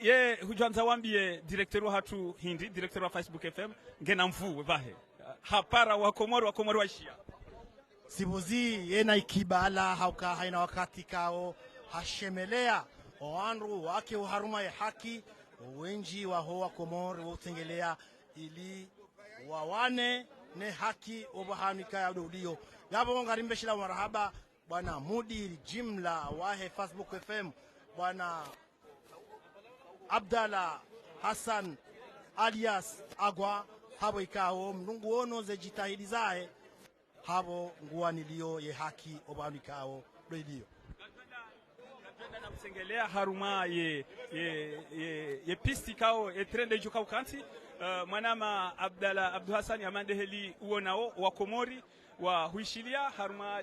Speaker 1: ye hujanza wambie directeur wa hatu hindi directeur wa Facebook FM ngena mfu vahe hapara wa Komoro waishia
Speaker 2: sibuzi yena ikibala hauka haina wakati kao hashemelea oanru wake uharuma ya haki wenji wa hoa Komoro wotengelea ili wawane ne haki obahanika ya udio yabo ngarimbe shila marahaba bwana mudiri jimla wahe Facebook FM bwana Abdalla Hassan alias Agwa habo ikao mnungu ono ze jitahidi zae habo nguanilio ye haki obahanikao radio
Speaker 1: na kusengelea haruma ye pisti kao ye trende jukau kanti mwanama Abdalla Abdu Hassan Amande Heli uonao wa Komori wa huishilia haruma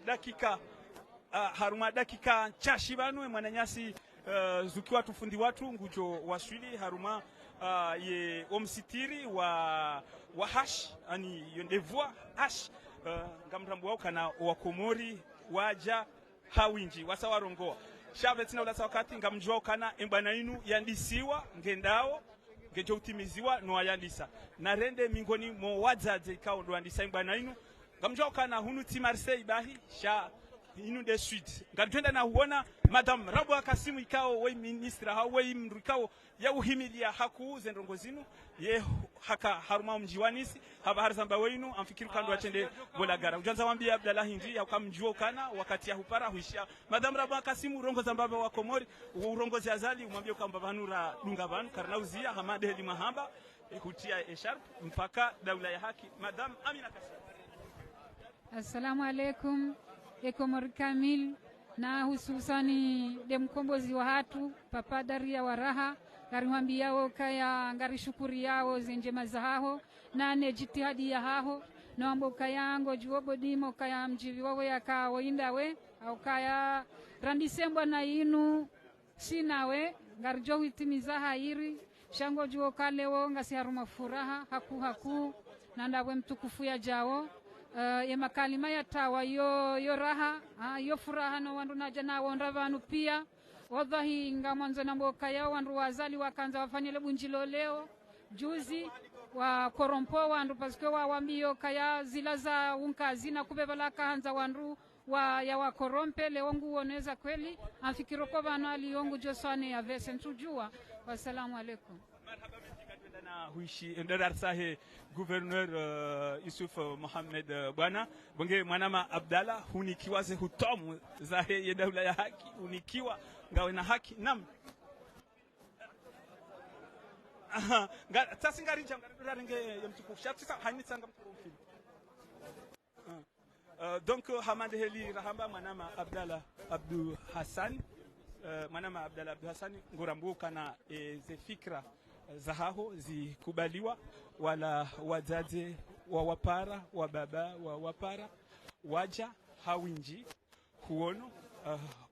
Speaker 1: dakika chashibanu mwananyasi zukiwa tufundi watu ngujo waswili haruma ye omsitiri wa hash ani yondevua hash ngamrambu wao kana wa Komori waja hawinji wasawarongoa shabetina ulasa wakati ngamjua kana embana inu yandisiwa ngendao ngejo utimiziwa no ayandisa na rende mingoni mo wadzaze ikao ndo andisa embana inu ngamjua kana hunu ti Marseille bahi sha inu de suite ngatwenda na huona madam Rabu Kasimu ikao we ministra hawe mndu ikao ya uhimilia haku zendongozinu ye haka haruma mjiwanisi haba harzamba wenu amfikiru kando atende bolagara ujanza wambia Abdalla Hindi yakamjua kana wakati ya hupara huishia madam Rabu Kasimu urongoza mbaba wa Komori urongozi azali umwambie kwamba vanura dunga vanu karnauzia Hamade Heli Mahamba hutia esharp mpaka daula ya haki madam Amina Kasimu.
Speaker 8: Assalamu alaikum Komori kamil na hususani de mkombozi wa hatu papa daria waraha karimwambi yao kaya ngari shukuri yao zenjema zahaho na ne jitihadi ya haho na ambo kaya ngo juobo dimo kaya mjivi wawe ya kao indawe au kaya randisembwa na inu sinawe ngari jo hitimiza hairi shango juo kaleo ngasi haruma furaha haku na ndawe mtukufu ya jao ye makalima ya tawa yo raha yo furaha no wandu na jana wonda vanu pia odhahi ngamonzo na mboka yao wandu wazali wakanza wafanyele bunjilo leo juzi wa korompo wandu paske wambio kaya zila za unkazi na kubebala kaanza wandu ya wakorompe leo nguoneza kweli afikiro kwa vanu aliongu joswane ya vese ntujua. Wassalamu alaikum.
Speaker 1: Na huishi ndar sahe gouverneur Yusuf Mohamed Bwana bonge mwanama Abdalla hunikiwa ze hutomu zahe ye daula ya haki hunikiwa ngawe na haki nam sasa ngari janga nge yamtukufu sasa hanitsanga mtukufu donc Hamade Heli rahamba mwanama Abdalla Abdu Hassan mwanama Abdalla Abdu Hassan ngorambuka na ze fikra zahaho zikubaliwa wala wazaze wa wapara wa baba wa wapara waja hawinji huono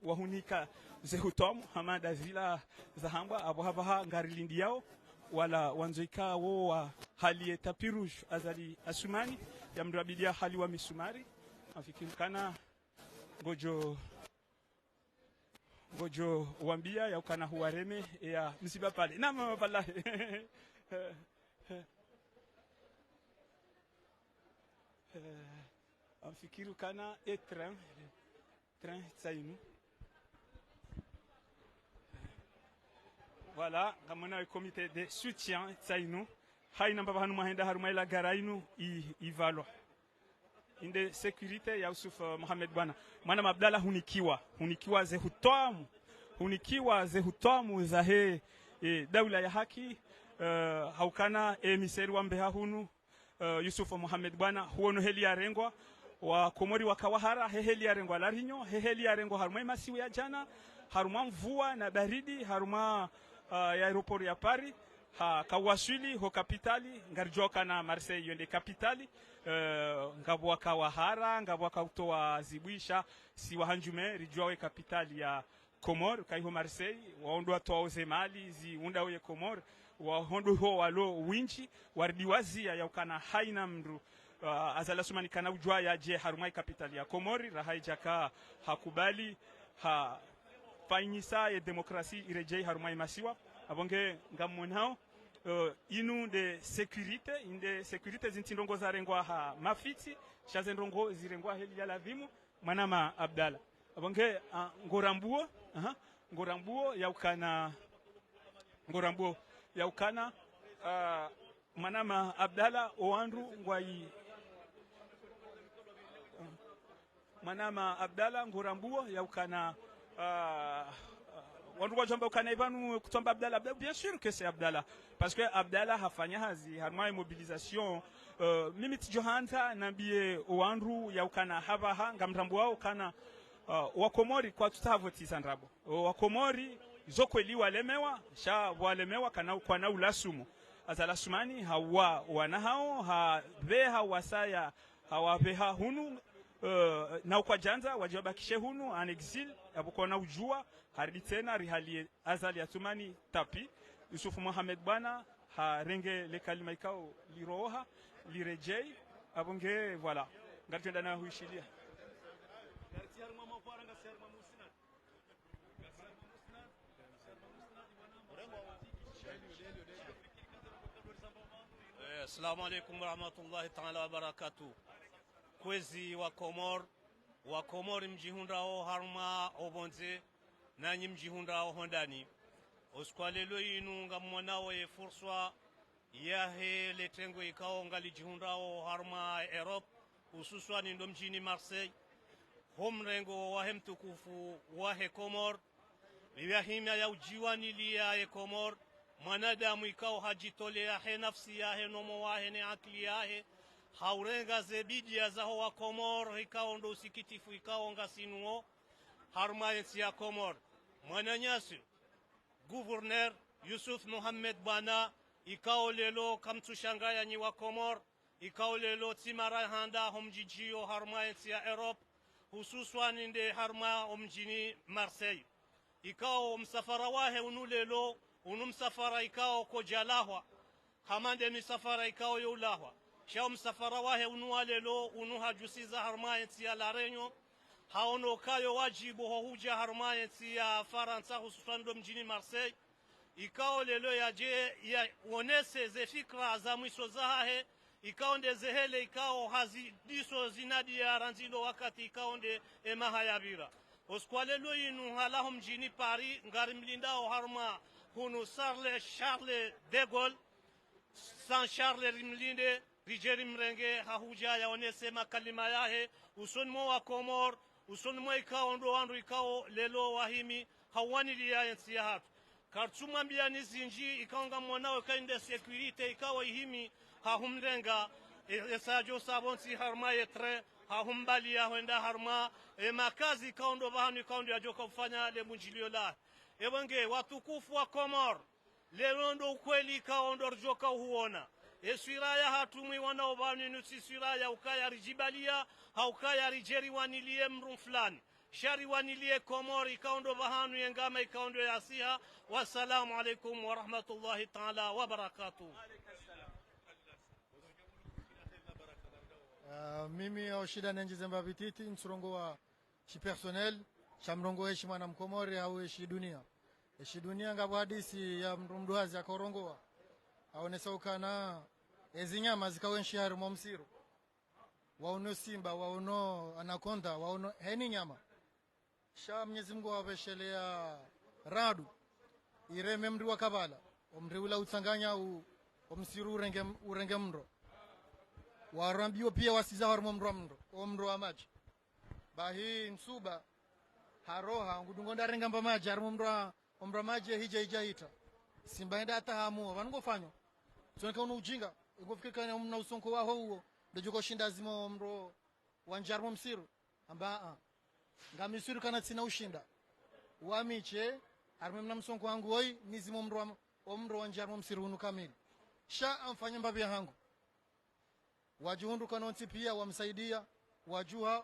Speaker 1: wahunika zehutomu hamada zila zahamba abo habaha ngarilindi yao wala wanzoika wo wa hali ya tapiruj azali asumani ya mrabidia hali wa misumari afikirikana gojo wambia ya ukana huwareme ya msiba pale na mama pala afikiru kana train tsainu voilà kamona le comité de soutien tsainu haina mbaba hanu mahenda haruma ila garainu ivalo inde sécurité ya Yusuf Mohamed Bwana mwana Abdalla hunikiwa ze hutomu zahe daula ya haki haukana emiseri wa mbeha hunu Yusuf Mohamed Bwana huono heli ya rengwa wa Komori wakawahara heli ya rengwa larinyo heli ya rengwa haruma masiwe ya jana haruma mvua na baridi haruma ya aeroport ya Paris kawaswili ho kapitali ngarjoka na Marseille yonde kapitali ngabwa kawahara ngabwa kautoa zibwisha si wahanjume rijwawe kapitali ya Komor kaiho Marseille waondo atoa zemali zi unda we Komor waondo ho walo winchi wardiwazi ya ukana haina mru azala sumani kana ujwa ya je harumai kapitali ya Komori rahai jaka hakubali fainyisa ya demokrasi irejei harumai masiwa abonge ngamonao inu de sécurité zintindongo zarengwa ha mafiti shazendongo zirengwa heli ya lavimu mwanama Abdala abonge ngorambuo yaukana mwanama Abdala owandu ngwai mwanama Abdala ngorambuo yaukana wandu kwa jomba ukana ivanu kutomba Abdala. Bien sûr que c'est Abdala parce que Abdala hafanya hazi harma mobilisation mimi tijohanta nambie owandu yaukana havaha ngamrambuo ukana wakomori kwa tutavoti sandrabo wakomori zokweli walemewa sha walemewa kana kwa na ulasumu azalasumani hawa wanahao haveha wasaya hawaveha hunu na kwa janza wajibakishe hunu an exil abukona ujua haridi tena rihalie azali atumani tapi Yusufu Mohamed Bwana harenge le kalima ikao liroha lirejei abonge voilà ngatenda na huishilia
Speaker 9: Assalamu alaikum warahmatullahi ta'ala wabarakatuh. Kwezi wa Komor mjihundao harma obonze nanyi mjihundao hondani oskwalelo inu ngamwanao e furswa yahe letengo ikao ngali jihundao harma Europe hususani ndo mjini Marseille homrengo wahe mtukufu wahe Komor liwahimya ya ujiwani liya e Komor mwanadamu ikao hajitolea he nafsi yahe nomo wahe ne akili yahe haurenga zebidi ya zaho wa Komor ikao ndo usikitifu ikao ngasinuo harmayensi ya Komor mwananyasi gouverneur Yusuf Mohamed Bwana ikao lelo kamtushangaya nyi wa Komor ikao lelo timara handa homjijio harmayensi ya Europe hususwani nde harma omjini Marseille ikao msafara wahe unulelo msafara ikao kojalahwa hamande misafara ikao yulahwa shao msafara wahe unualelo hajusiza harmayensi ya Larenyo haono kayo wajibu hohuja harmayensi ya Faransa hususan ndo mjini Marseille ikao lelo yaje ya onese ze fikra za mwiso zahe ikao nde zehele ikao hazidiso zinadi ya ranzilo wakati ikao nde emaha ya bira oskwalelo inu halaho mjini Paris ngari mlindao harma hunu Charles de Gaulle San Charles rimlinde rijeri mrenge hahuja ya onese makalima yahe usonmo wa Komor usonmo ikao ndo wandu ikao lelo wahimi hawani liya yensi ya hatu kartuma mbiani zinji ikaonga mwanao kainde security ikawa ihimi hahumrenga esajo sabonsi harma etre hahumbali ya huenda harma makazi ikaundo bahanu ikaundo ya joka kufanya le munjilio la ebenge watukufu wa Komor lelo ndo ukweli ikaundo joka huona eswiraya hatumwi wana obani nusiswiraya ukaya rijibalia haukaya rijeri wanilie mrum fulani shari wanilie Komor ikaundo bahanu yengama ikaundo ya siha wassalamu alaikum wa rahmatullahi ta'ala wa barakatuh.
Speaker 2: Mimi au shida nenji zemba vititi nsurongo wa shi personnel chamrongo eshi mwana mkomori au eshi dunia ngabo hadisi ya mrumduazi ya korongoa aonesa ukana ezinyama zikawenshi harimo msiru waono simba waono anakonda waono heni nyama sha Mwenyezi Mungu aweshelea radu ireme mri wa kabala omri ula utsanganya omsiru urenge mro warambio pia wasiza harimo mro wa maji bahi nsuba haroha ngudungonda renga mba maji harimo mro maji hija hita simba enda atahamu vanongofanywa soneka uno ujinga ngofikana mna usonko waho huo ndojuko shinda zimo mro wanjarmo msiru amba ngamisiru kana tsina ushinda wamiche arme mna msonko wangu hoi nizimo mro wanjarmo msiru unu kamili sha amfanya mbabi hangu wajuhundu kanonti pia wamsaidia wajuha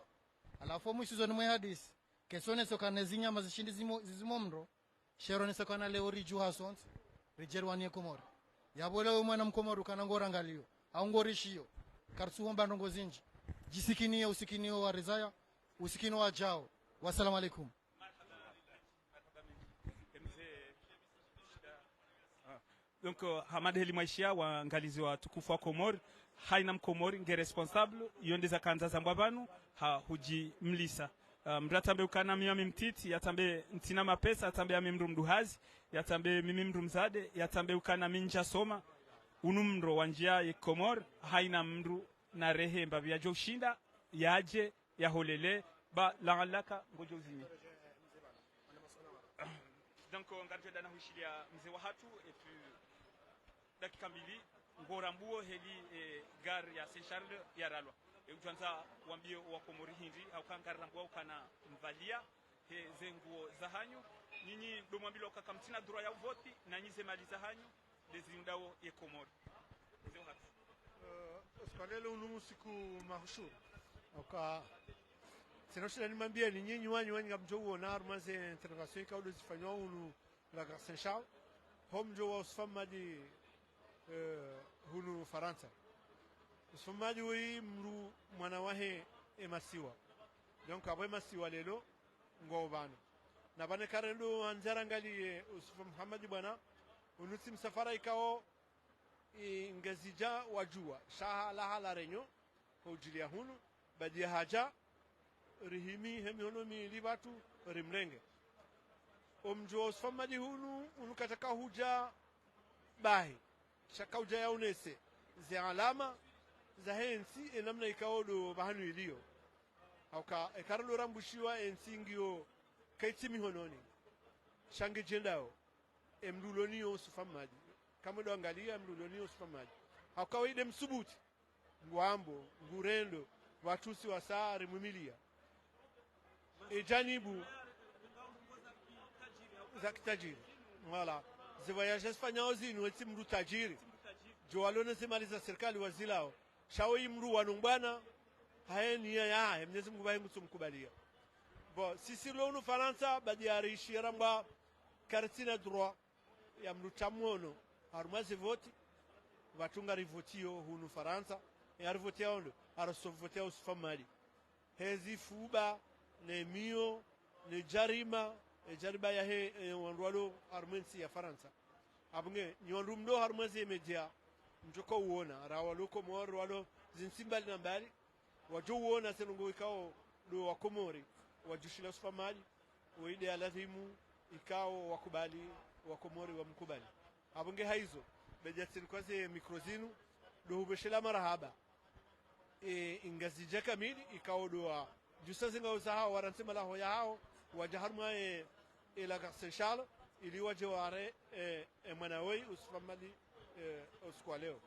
Speaker 2: alafu mwisizo ni mwe hadisi kesone sokane zinyama zishindi zimo mro sherone sokana leo rijuha sonsi rijerwanie Komori yabole mwana mkomoru kana ngora ngalio au ngorishiyo karsuomba ndongo zinji jisikinie usikinio wa rizaya usikino wa jao wassalamu alaikum.
Speaker 1: donc hamadheli maisha wa ngalizi wa tukufu wa Komori haina mkomori nge responsable yondeza kanza za mbwabanu ha huji mlisa mratambe ukana mimi mtiti yatambe ntina mapesa yatambe ya mimru mduhazi yatambe mimi mru mzade yatambe ukana minja soma unumro wanjia ye Komori haina mru na rehemba vya joshinda yaje yaholele ba laalaka ngojozini donc ngarjo dana hushilia mzee wa hatu et puis dakika mbili ngorambuo heli gare ya Saint Charles ya Ralwa ujanza wambie wa Komori hindi au kangarambuo kana mvalia zenguo za hanyu nyinyi domwambilo ukakamtina droit ya voti na nyize mali za hanyu dezindao ye Komori mzee wa hatu
Speaker 10: Oskalelo unu siku mahushu oka sinoshira nimambia ni nyinyi wanyu ngamjo uona armaze interrogation kaudo zifanywa unu la Saint Charles homjo wa usfamadi hunu Faransa usfamadi wi mru mwana wahe emasiwa donc abwe masiwa lelo ngobana na bane karendo anzara ngali usfa Muhammad bwana unuti msafara ikao ingazija wajua shaha la hala renyo hujilia hunu badia haja rihimi hemi hono mi libatu rimlenge omjo usfamadi hunu unukataka huja bahi shaka huja ya unese zi alama za hensi enamna ikaodo bahanu ilio hauka ekarlo rambushiwa ensingio kaitimi hononi shange jendao emdulonio usfamadi kama ndo angalia mlulonio usfamaji haukawaide msubuti ngwambo ngurendo watusi wa sare mumilia ejanibu za kitajiri wala zivayajes fanyao zinu eti mru tajiri joalone semaliza serikali wazilao shawi mru wanumbana haeni ya mnezi Mungu bae mkubalia bo sisi lonu Faransa badiari shiramba kartina droit ya mru tamuono harumaze voti watunga rivotio hunu Faransa ya rivotia ondo arasovotia usfamali hezi fuba ne mio ne jarima jariba ya he wanwalo armensi ya Faransa abunge nyondu mdo harmaze media mjoko uona rawalo Komori walo zinsimbali na mbali wajo uona senungo ikao do wa Komori wajushila usfamali waide aladhimu ikao wakubali wa Komori wa mkubali abunge haizo bejatin kwaze mikrozinu do hubeshela marahaba ingazija kamili ikao doa jusa zinga usahao waransema la hoya hao wajaharma ila Saint Charles ili wajeware manawei usfamali uskwaleo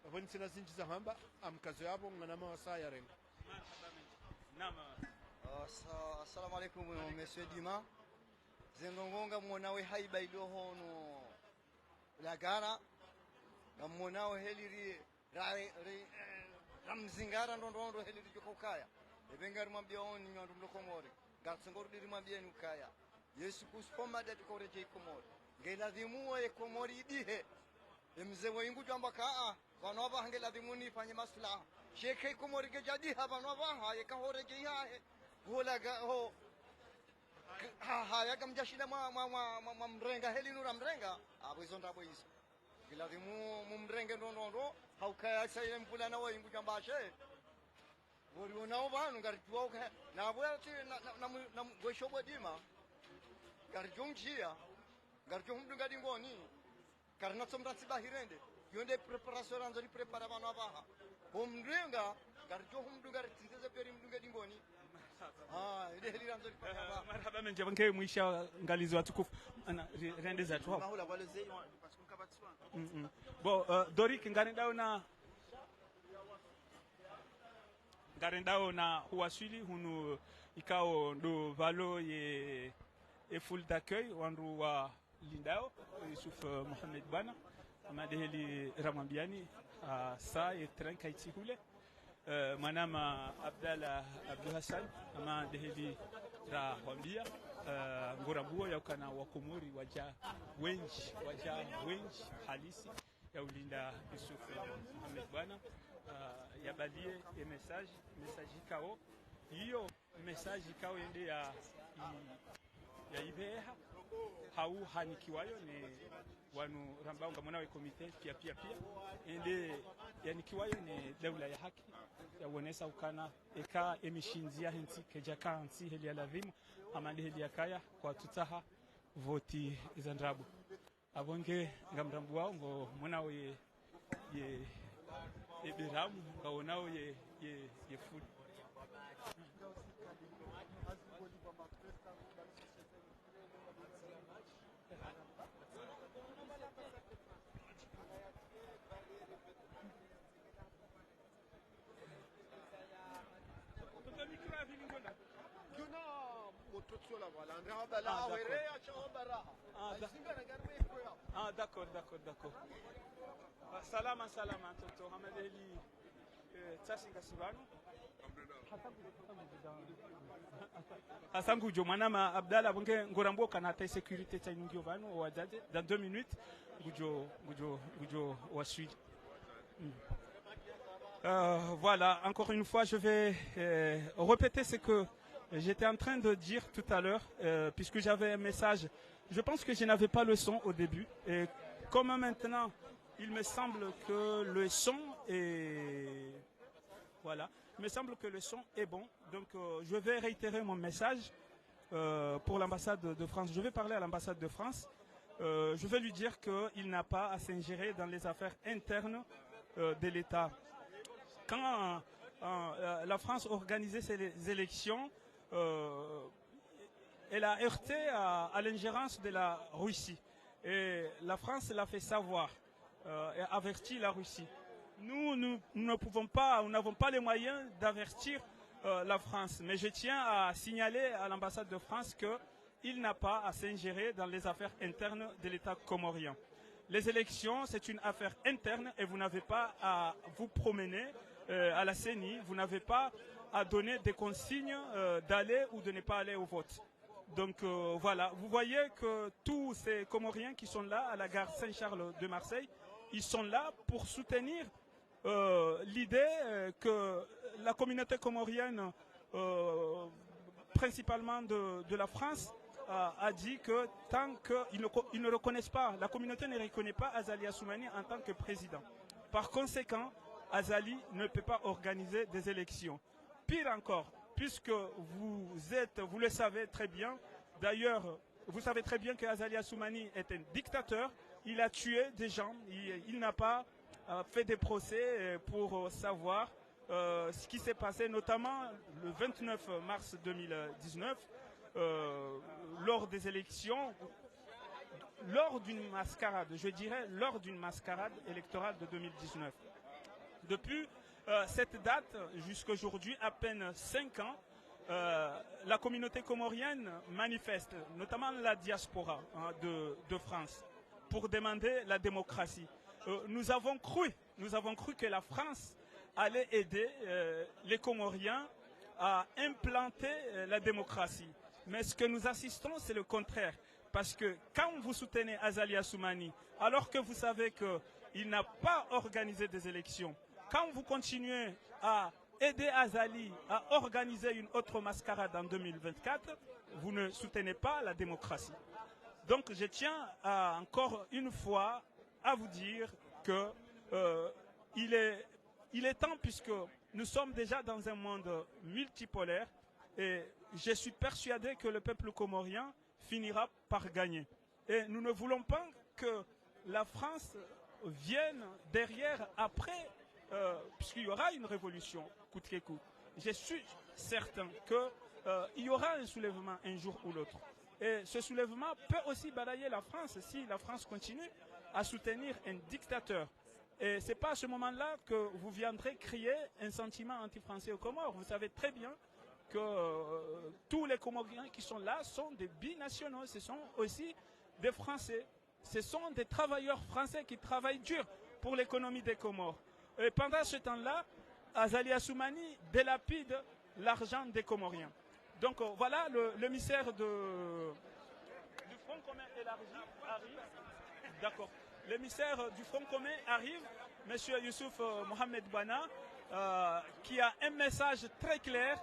Speaker 10: abon sina zinji za hamba amkazo yabo nganama wasa ya renga
Speaker 1: nama
Speaker 11: assalamu alaikum monsieur Dima zengongonga mwonawe haiba iloho no la gara mwonawe heliri ramzingara ndondo heliri jokokaya ebengari mwambia oni nyandu mlokomori gatsengoro diri mwambia nukaya Yesu kuspoma dati koreje Komori ngela dhimu e Komori idihe emze wengu jamba kaa bano aba ngela dhimu ni fanye maslaha sheke Komori ke jadi ha bano aba ha ye ka horeje ya gola ga ho ha ya kamjashida mwa mrenga helinu ramrenga abo izo ndabo izo ngela dhimu mumrenge ndondo haukaya sai mpulana wengu jamba she Wori onao banu ngarituwa uka na bwati na gweshobo Dima garjongshia garjomdu ngadingoni karna somratsi bahirende yonde preparation anzori prepara banu abaha homrenga garjomdu gartizeze peri mdu ngadingoni ile hili anzori prepara
Speaker 1: marhaba menje banke mwisha ngalizi watukufu ana rende za tu
Speaker 11: mahula waleze pasikuka batswa
Speaker 1: bo Dorik ngarendao na garendao na huaswili hunu ikao ndo valo ye full d'accueil wandu wa lindao Yusuf Mohamed Bwana amadeheli ramambiani saa ye trenka itihule manama Abdalla Abdul Hassan ama deheli ra wambia ngorambuo yakana wa Komori waja wenji halisi ya ulinda Yusuf Mohamed Bwana yabalie e message ikao hiyo message ikao ende ya ibeha hau hanikiwayo ni wanu rambao ngamona wa komite pia ende yanikiwayo ni daula ya haki ya uonesa ukana eka emishinzia henti kejaka hansi heli ya lazimu amandi heli ya kaya kwa tutaha voti zandrabu abonge ngamrambu wao ngo mwana ye ebiramu ngawonao ye food. Ah d'accord. Salama toto hamadeli tsasinga sibano Asangu jo manama Abdallah bonge ngorambo kana ta sécurité tsainungio vano wajaje dans 2 minutes gujo wasui. Voilà, encore une fois je vais répéter ce que j'étais en train de dire tout à l'heure puisque j'avais un message. Je pense que je n'avais pas le son au début et comme maintenant il me semble que le son est il me semble que le son est bon. Donc je vais réitérer mon message pour l'ambassade de France. Je vais parler à l'ambassade de France. Je vais lui dire qu'il n'a pas à s'ingérer dans les affaires internes de l'État. Quand la France organisait ses élections, elle a heurté à l'ingérence de la Russie. Et la France l'a fait savoir et averti la Russie. Nous n'avons pas les moyens d'avertir la France. Mais je tiens à signaler à l'ambassade de France qu'il n'a pas à s'ingérer dans les affaires internes de l'État comorien. Les élections, c'est une affaire interne et vous n'avez pas à vous promener à la CENI. Vous n'avez pas à donner des consignes d'aller ou de ne pas aller au vote. Donc voilà, vous voyez que tous ces Comoriens qui sont là à la gare Saint-Charles de Marseille, ils sont là pour soutenir l'idée que la communauté comorienne, principalement de la France, a dit que tant qu'ils ne reconnaissent pas, la communauté ne reconnaît pas Azali Assoumani en tant que président. Par conséquent, Azali ne peut pas organiser des élections. Pire encore, puisque vous le savez très bien, d'ailleurs, vous savez très bien que Azali Assoumani est un dictateur, il a tué des gens, il n'a pas fait des procès pour savoir ce qui s'est passé, notamment le 29 mars 2019, lors des élections, lors d'une mascarade, je dirais lors d'une mascarade électorale de 2019. Depuis cette date jusqu'à aujourd'hui, à peine 5 ans, la communauté comorienne manifeste, notamment la diaspora de France, pour demander la démocratie. Nous avons cru que la France allait aider les Comoriens à implanter la démocratie. Mais ce que nous assistons, c'est le contraire. Parce que quand vous soutenez Azali Assoumani, alors que vous savez qu'il n'a pas organisé des élections, quand vous continuez à aider Azali à organiser une autre mascarade en 2024, vous ne soutenez pas la démocratie. Donc je tiens encore une fois à vous dire que il est temps, puisque nous sommes déjà dans un monde multipolaire, et je suis persuadé que le peuple comorien finira par gagner. Et nous ne voulons pas que la France vienne derrière après, puisqu'il y aura une révolution, coûte que coûte. Je suis certain qu'il y aura un soulèvement un jour ou l'autre. Et ce soulèvement peut aussi balayer la France si la France continue à soutenir un dictateur. Et ce n'est pas à ce moment-là que vous viendrez créer un sentiment anti-français aux Comores. Vous savez très bien que tous les Comoriens qui sont là sont des binationaux. Ce sont aussi des Français. Ce sont des travailleurs français qui travaillent dur pour l'économie des Comores. Et pendant ce temps-là, Azali Assoumani délapide l'argent des Comoriens. Donc voilà, l'émissaire du Front commun élargi arrive. D'accord. L'émissaire du Front commun arrive, M. Youssouf Mohamed Bana, qui a un message très clair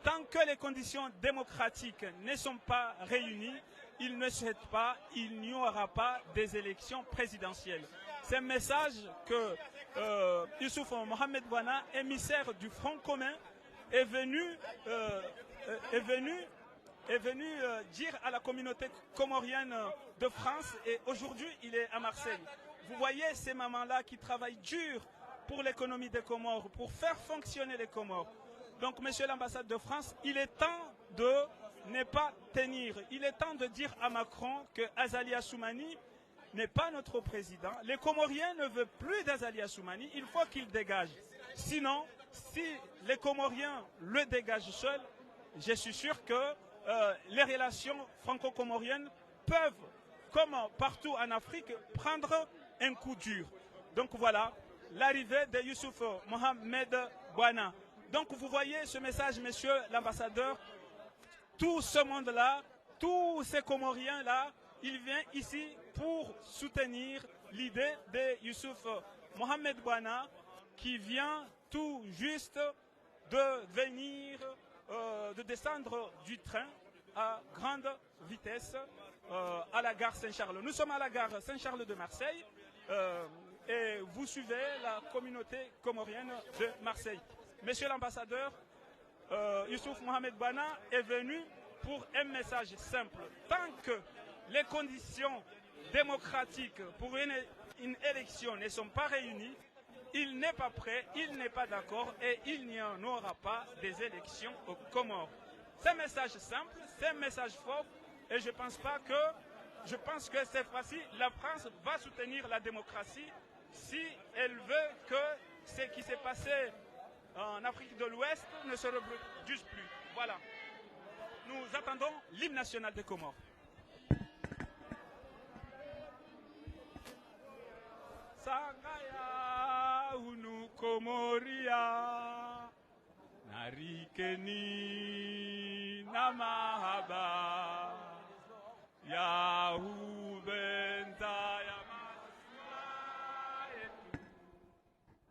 Speaker 1: tant que les conditions démocratiques ne sont pas réunies, il ne souhaite pas, il n'y aura pas des élections présidentielles. C'est un message que Youssouf Mohamed Bouana, émissaire du Front commun, est venu dire à la communauté comorienne de France, et aujourd'hui il est à Marseille. Vous voyez ces mamans-là qui travaillent dur pour l'économie des Comores, pour faire fonctionner les Comores. Donc, monsieur l'ambassade de France, il est temps de ne pas tenir. Il est temps de dire à Macron que Azali Assoumani n'est pas notre président. Les Comoriens ne veulent plus d'Azali Assoumani. Il faut qu'il dégage. Sinon, si les Comoriens le dégagent seuls, je suis sûr que les relations franco-comoriennes peuvent, comme partout en Afrique, prendre un coup dur. Donc voilà, l'arrivée de Youssouf Mohamed Bouana. Donc vous voyez ce message, monsieur l'ambassadeur, tout ce monde-là, tous ces Comoriens-là, ils viennent ici pour soutenir l'idée de Youssouf Mohamed Bouana qui vient tout juste de venir, de descendre du train à grande vitesse à la gare Saint-Charles. Nous sommes à la gare Saint-Charles de Marseille et vous suivez la communauté comorienne de Marseille. Monsieur l'ambassadeur, Youssouf Mohamed Bouana est venu pour un message simple. Tant que les conditions démocratiques pour une élection ne sont pas réunies, il n'est pas prêt, il n'est pas d'accord et il n'y en aura pas des élections aux Comores. C'est un message simple, c'est un message fort et je pense que cette fois-ci, la France va soutenir la démocratie si elle veut que ce qui s'est passé en Afrique de l'Ouest ne se reproduise plus. Voilà. Nous attendons l'hymne national des Comores. Sangaya unu Komoria narikeni na mahaba ya hubenza ya masua yetu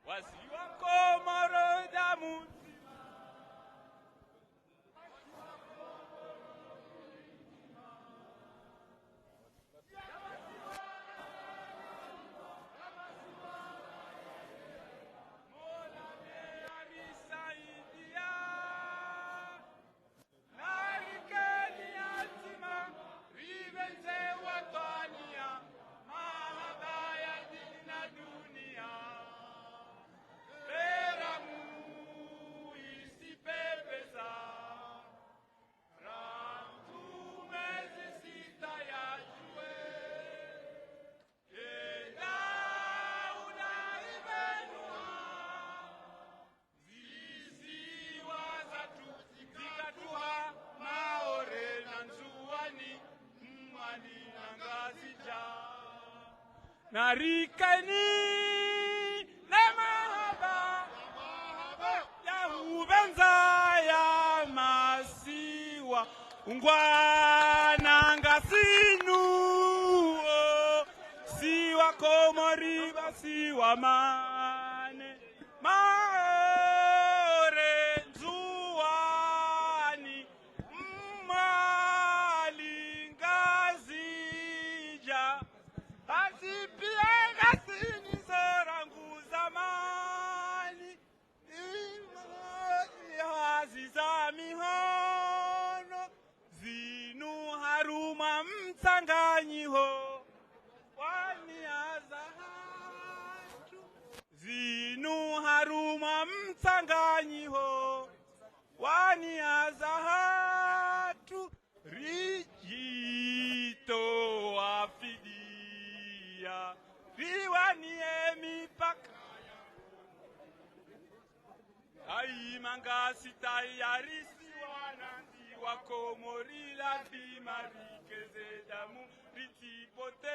Speaker 1: wasiwa Komoro damu narikani na mahaba ya hubenza ya masiwa ungwana ngasinu siwa Komori basiwa mane maore nzuani malingazija Azipiega sini sorangu zamani Aziza mihono Zinu haruma mtanganyiho Wani azahatu Zinu haruma mtanganyiho Wani azahatu Rijito afidi Riwani mipaka Ai mangasi tayarisi wanandi wa Komori la bimarikeze damu ritipote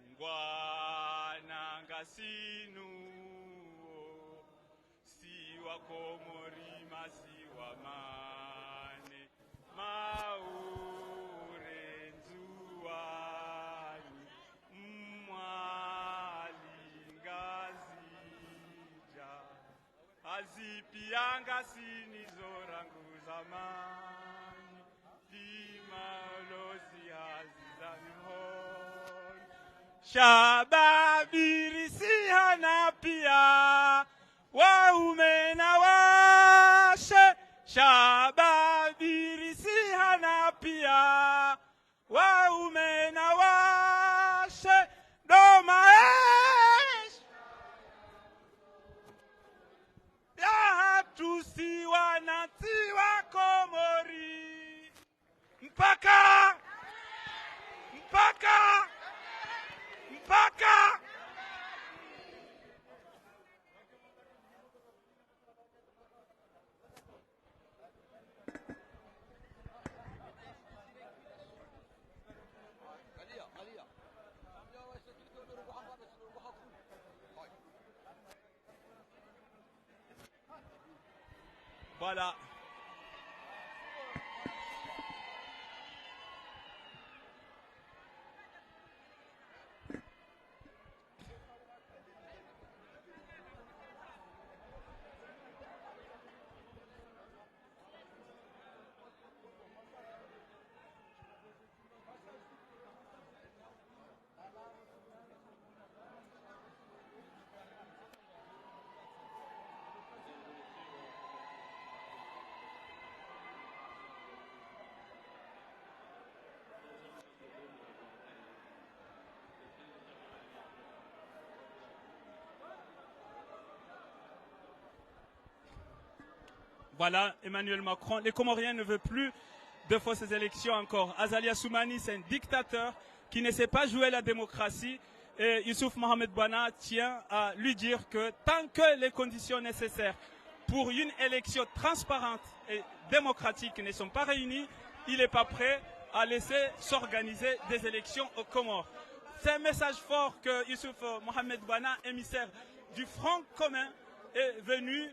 Speaker 1: ungwana ngasinu siwa Komori masiwa mane maure nzuwa wazipianga sinizo rangu zamani dimalozi hazizamihon shababirisi hana pia waume na washe shababirisi hana pia waume na washe domaesh ya tusiwa na tiwa Komori mpaka voilà. Voilà, Emmanuel Macron. Les Comoriens ne veulent plus de fausses élections encore. Azali Assoumani, c'est un dictateur qui ne sait pas jouer la démocratie. Et Youssouf Mohamed Boana tient à lui dire que tant que les conditions nécessaires pour une élection transparente et démocratique ne sont pas réunies, il n'est pas prêt à laisser s'organiser des élections aux Comores. C'est un message fort que Youssouf Mohamed Boana, émissaire du Front commun, est venu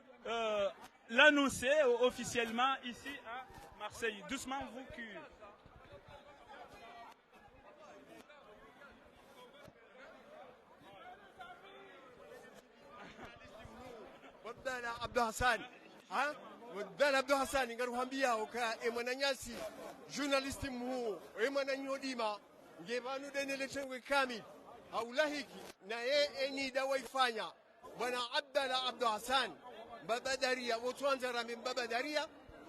Speaker 1: l'annoncer officiellement ici à Marseille. Doucement, vous qui...
Speaker 4: Wadala Abdou Hassan, hein? Wadala Abdou Hassan, ngaruhambia oka emananyasi journaliste mhu emananyodima ngevanu denele chengwe kamili haulahiki na eni dawaifanya bwana Abdalla Abdou Hassan babadaria wotwanza rami babadaria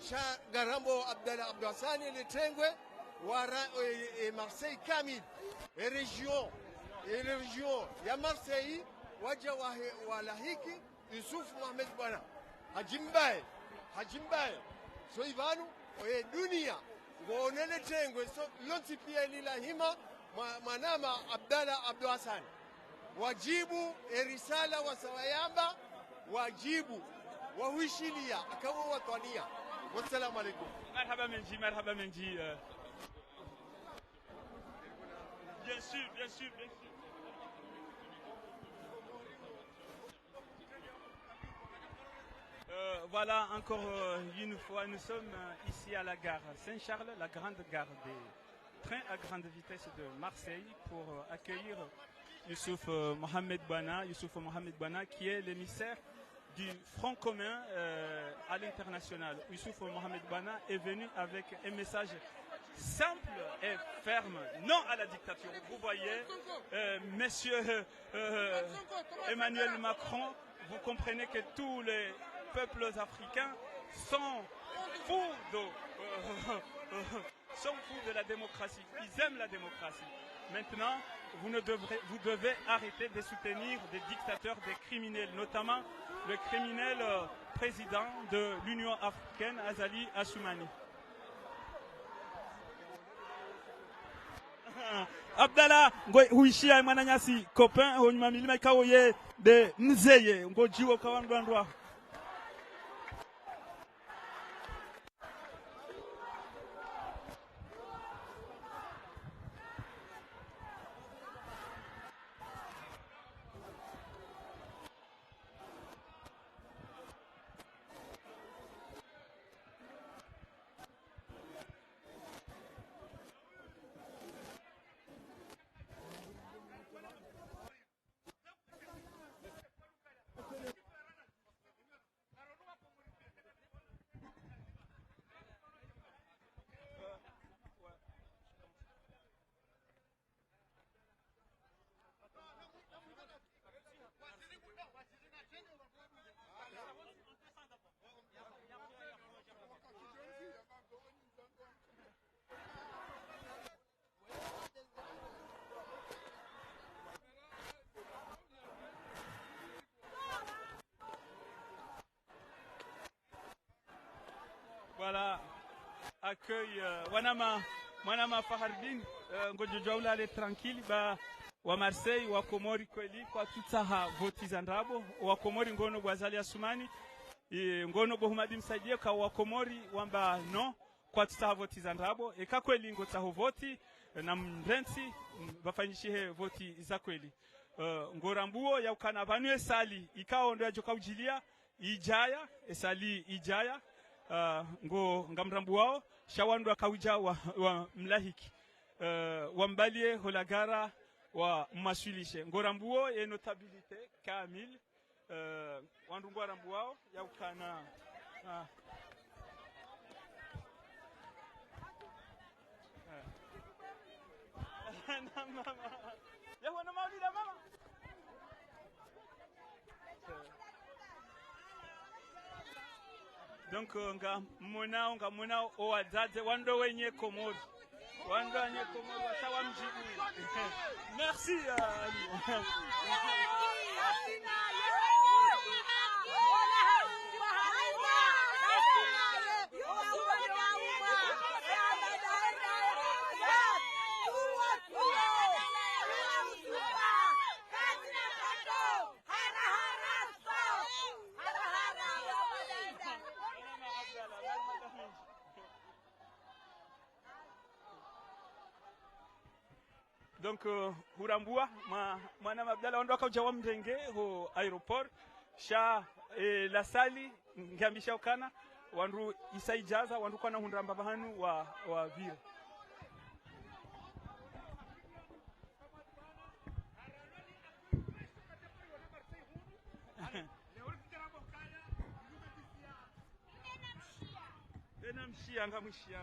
Speaker 4: sha garambo Abdalla Abdou Hassan le tengwe wara Marseille kamili region ya Marseille waja walahiki Youssouf Mohamed Boana hajimbaye so ivanu oye dunia ngoonele tengwe so lonti pia lila hima manama Abdalla Abdou Hassan wajibu erisala wasawayamba wajibu wahuishilia akawa watwania. Wassalamu alaikum.
Speaker 1: Marhaba menji. Bien sûr. Voilà, encore une fois, nous sommes ici à la gare Saint-Charles, la grande gare des trains à grande vitesse de Marseille, pour accueillir Youssouf Mohamed Boana, qui est l'émissaire du Front commun à l'international. Youssouf Mohamed Boana est venu avec un message simple et ferme, non à la dictature. Vous voyez, monsieur Emmanuel Macron, vous comprenez que tous les peuples africains sont fous de la démocratie. Ils aiment la démocratie. Maintenant, vous devez arrêter de soutenir des dictateurs, des criminels, notamment le criminel président de l'Union africaine, Azali Assoumani. Abdallah huishia mwananyasi copain honyuma milima kaoye de mzeye ngojiwo kawandwa. Voilà. Accueil Wanama Fahardin ngojojwa ale tranquille ba wa Marseille wa Komori kweli kwa tutaha voti za ndabo wa Komori ngono bwazali asumani ngono bohumadi msaidie kwa wa Komori wamba no kwa tutaha voti za ndabo eka kweli ngotsaho voti na mrensi bafanyishihe voti za kweli ngorambuo ya ukana banu esali ikao ndo yajoka ujilia ijaya esali ijaya ngo ngamrambu wao shawandu akauja wa mlahiki wambalie holagara wa masulishe ngorambuo ye notabilite kamil wandu ngorambu wao ya ukana na mama ya wana maulida mama donc nga mona o wazaze wando wenye Komori wando wenye Komori wasawa mjibu merci Ali donc hurambua mwana Abdalla ondoka ujawa mrenge ho aeroport sha la sali ngambisha ukana wandu isaijaza wandu kana hunramba bahanu wa vira Mshia ngamshia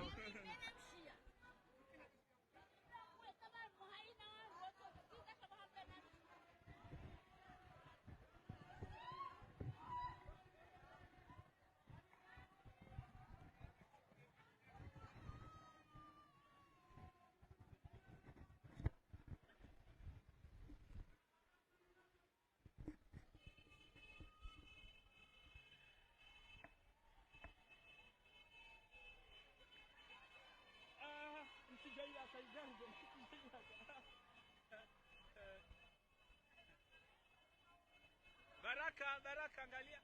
Speaker 1: Baraka angalia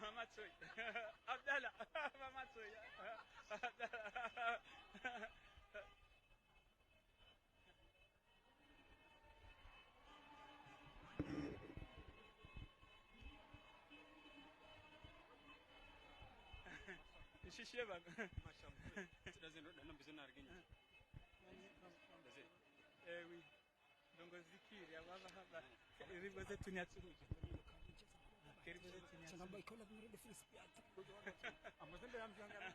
Speaker 1: mama Tsoi Abdalla mama Tsoi Shishie bana mashallah tunazendo na mbizona argenya oui donc zikiri ababa haba ribo zetu ni atsuruja Sanamba ikola kumure defense piata. Amazembe yamjanga.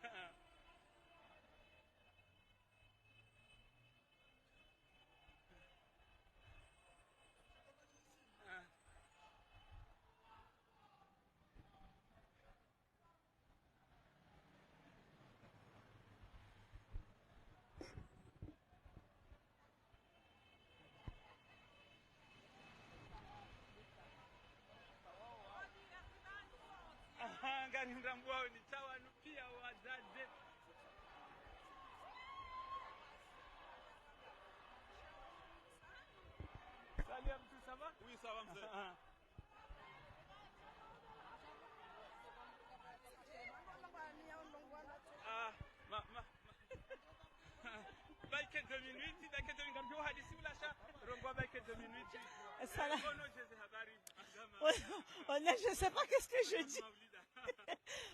Speaker 1: Ngani ndambwao ni tawa pia wazaze Salia mtu sawa? Oui ça va mzee. Baike 2 minutes, baike 2 minutes ngamjua hadithi ulasha rongwa baike 2 minutes.
Speaker 12: Je ne sais pas qu'est-ce que je dis.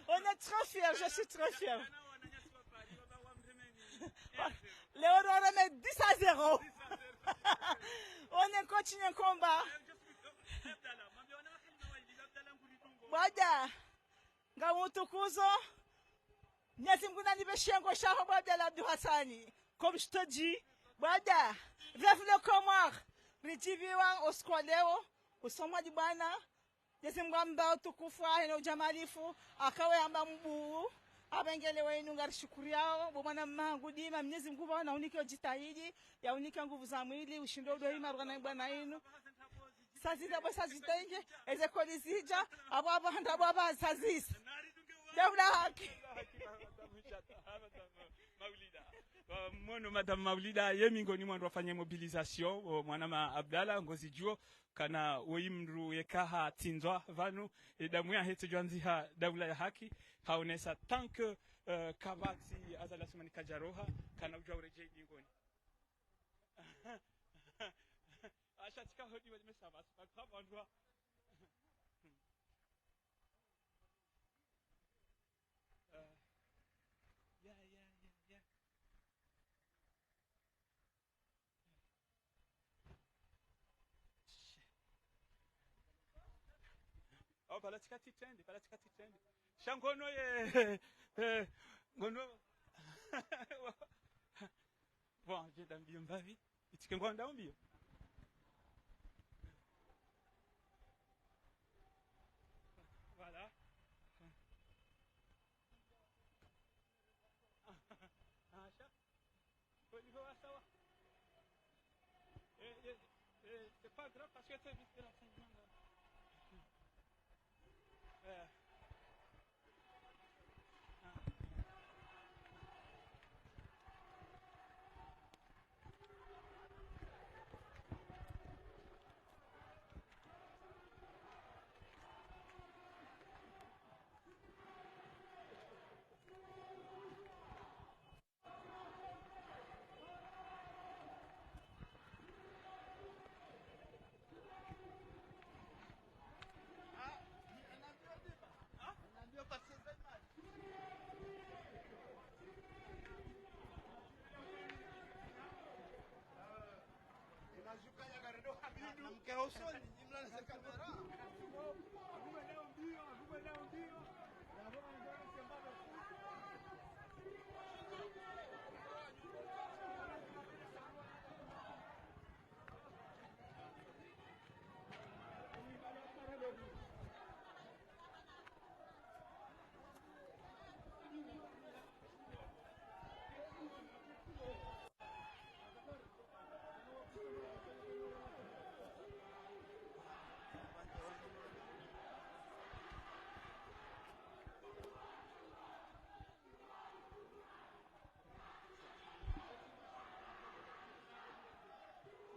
Speaker 12: On est trop fiers, je suis trop fier. Léon doit remettre 10-0. On est continue le combat. Bada, Ngamutukuzo, Nyazimguna Nibeshengo Shaho Babdala Abdou Hassani. Comme je te dis, Bada, vive le Comore, Ritiviwan au Squadeo, au Soma du Bana. Nyazimgamba utukufu na ujamalifu akawe amba mbu abengele wenu ngarishukuru yao bwana mangudima Mwenyezi Mungu bwana unike ujitahidi ya unike nguvu za mwili ushinde udoima bwana bwana yenu sazida basa zitenge eze kolizija abo aba ndabo aba sazisa Daula haki.
Speaker 1: Mwono Madame Maulida ye mingoni mwandu wafanye mobilisation mwanama Abdala ngozi juo kana woimru yekaha tinzwa vanu damu ya hete jwanziha daula ya haki haonesa tanke kabati azala sumani kajaroha kana ujwa ureje mingoni asha tika hodi wajime sabas pakha bandwa Oh, balatikati trendi. Shangono ye, ngono. Bon, j'ai d'un bio mbavi. Tu peux ngwanda mbio. Voilà. Acha. Au niveau à savoir. C'est pas grave parce que c'est vite la fin du monde.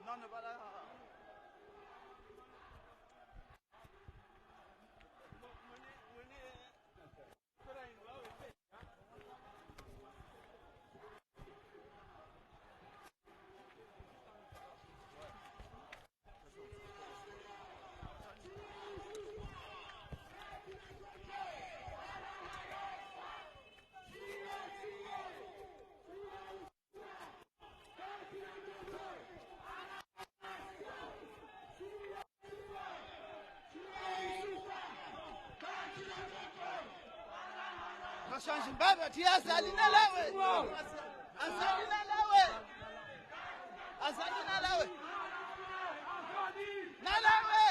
Speaker 13: Non, voilà.
Speaker 14: Change baba tia salina lawe. Asalina lawe. Asalina lawe. Nalawe.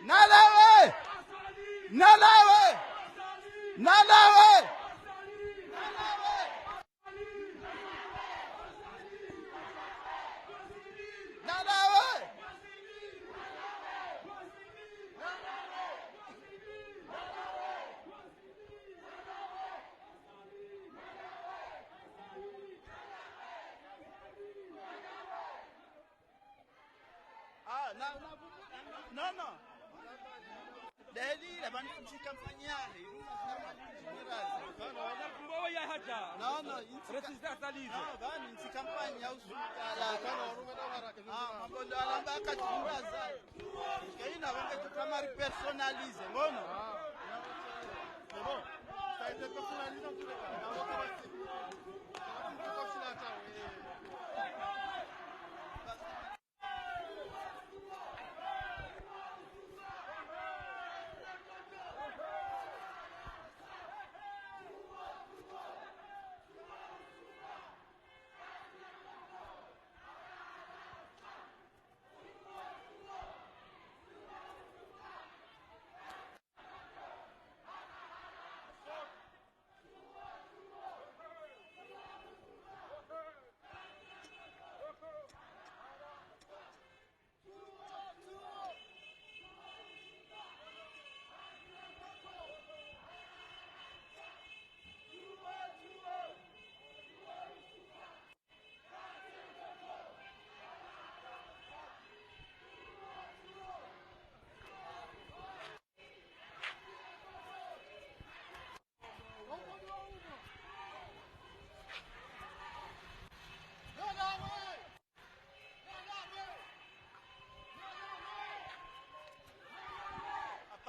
Speaker 14: Nalawe. Nalawe. Nalawe.
Speaker 13: No. Deli la bantu mshikamfanyia bani msikampanya usukala mambo ndo alamba akachungaza kaina wange tukamari personalize ngono bon ça a été personnalisé en tous les cas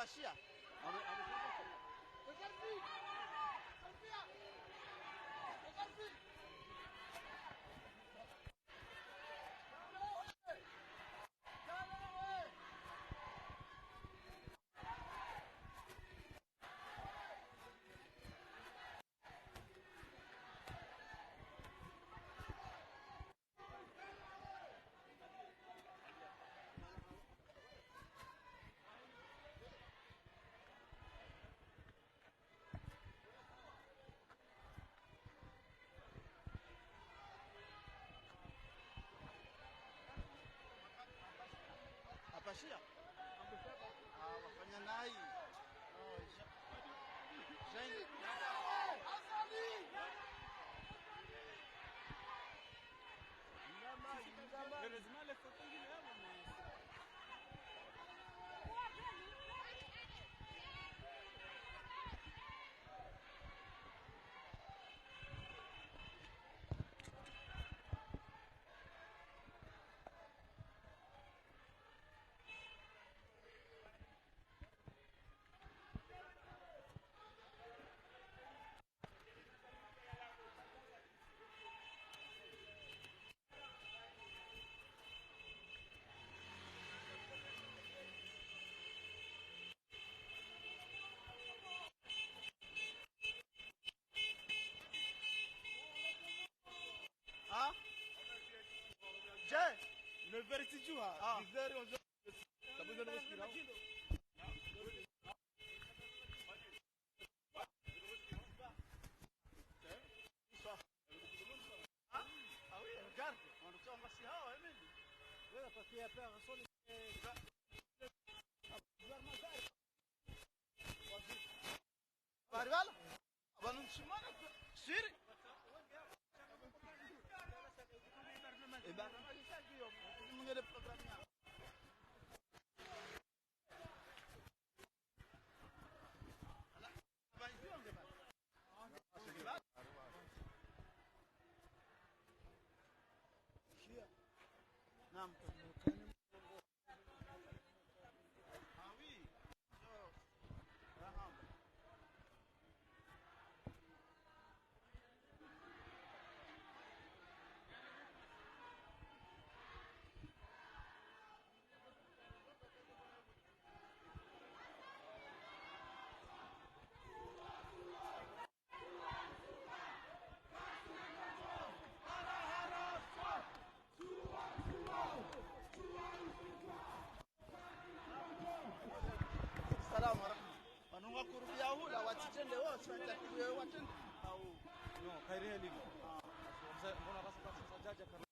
Speaker 13: Apashia. Apashia. Wafanya nai.
Speaker 14: Le vertige ha. Vivere onzo. Kabisa ndio sikira. Ah oui, regarde, on le tient aussi ha, Emile. Oui, parce qu'il y a personne Bargal? Banun sumana siri. Mungkin ada programnya. Nam. Kurudia hula watitende wote watakiwe watende au no kairia livi mbona basi jaja kana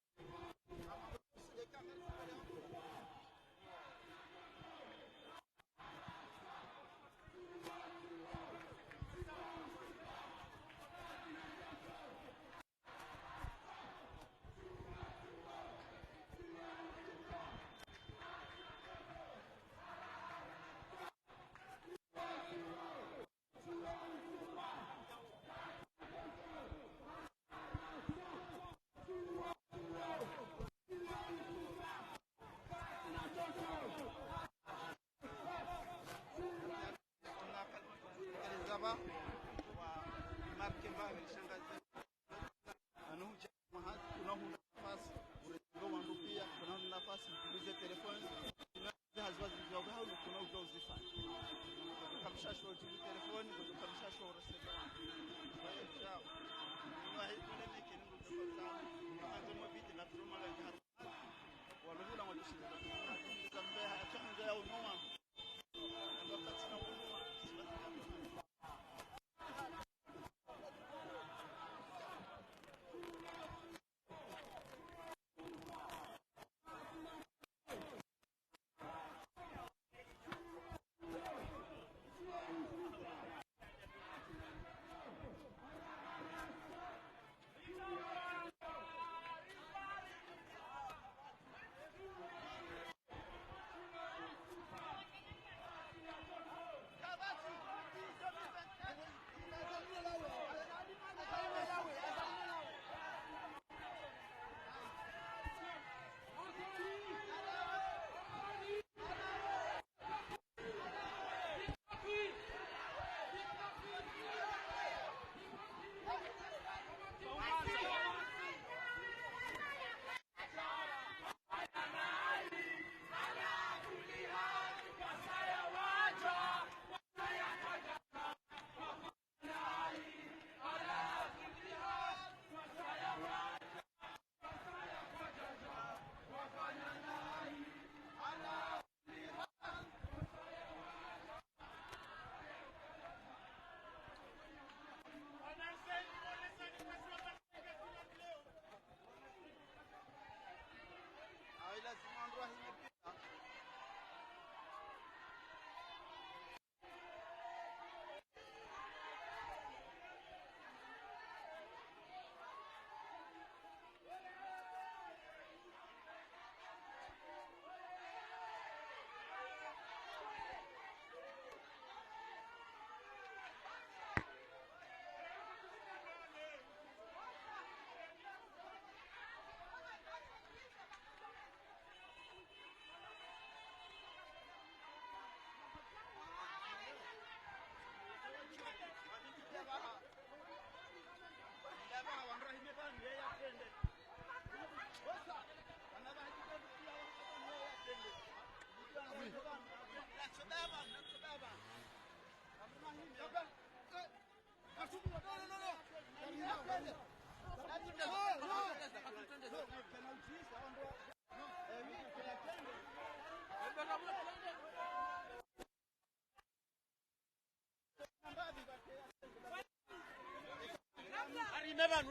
Speaker 14: wa marke mbaya shangazi anuja mahali kuna nafasi unajua wangu pia kuna nafasi kuuza telefoni hazwazi job hao kuna ujuzi fani kamshasho wa telefoni kwa kamshasho wa restaurant kwa hiyo chao na hii kuna niki ndio kwa sababu kwanza mabiti na tuma la jihad walihula mwajishi zambea hachanga yao noma ndio katika huduma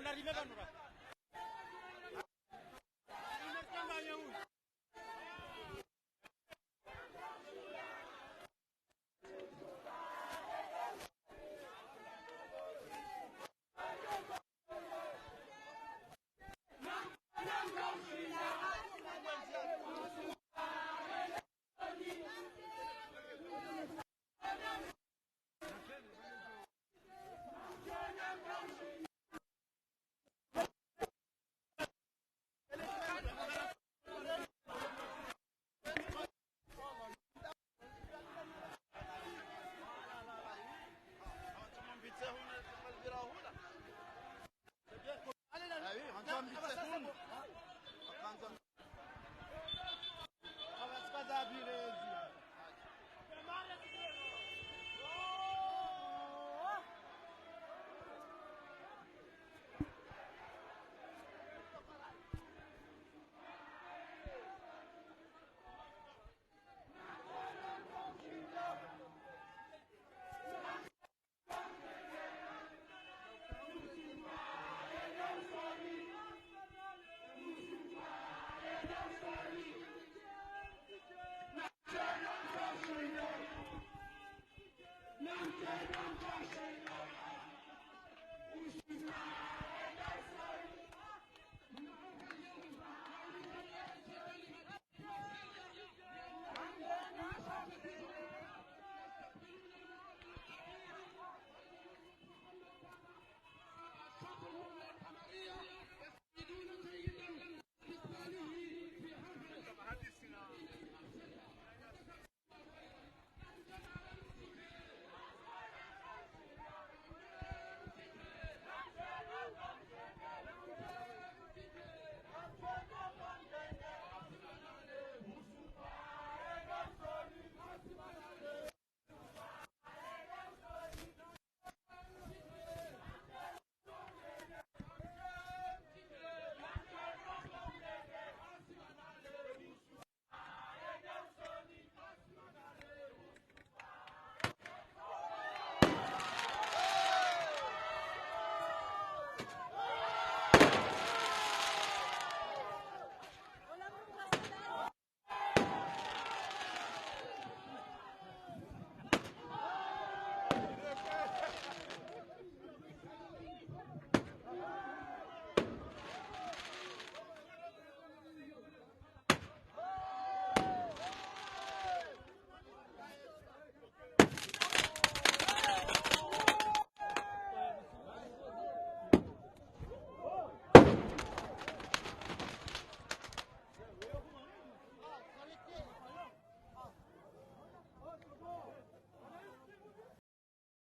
Speaker 2: Narime vanu
Speaker 14: Antoine Bitsehoun.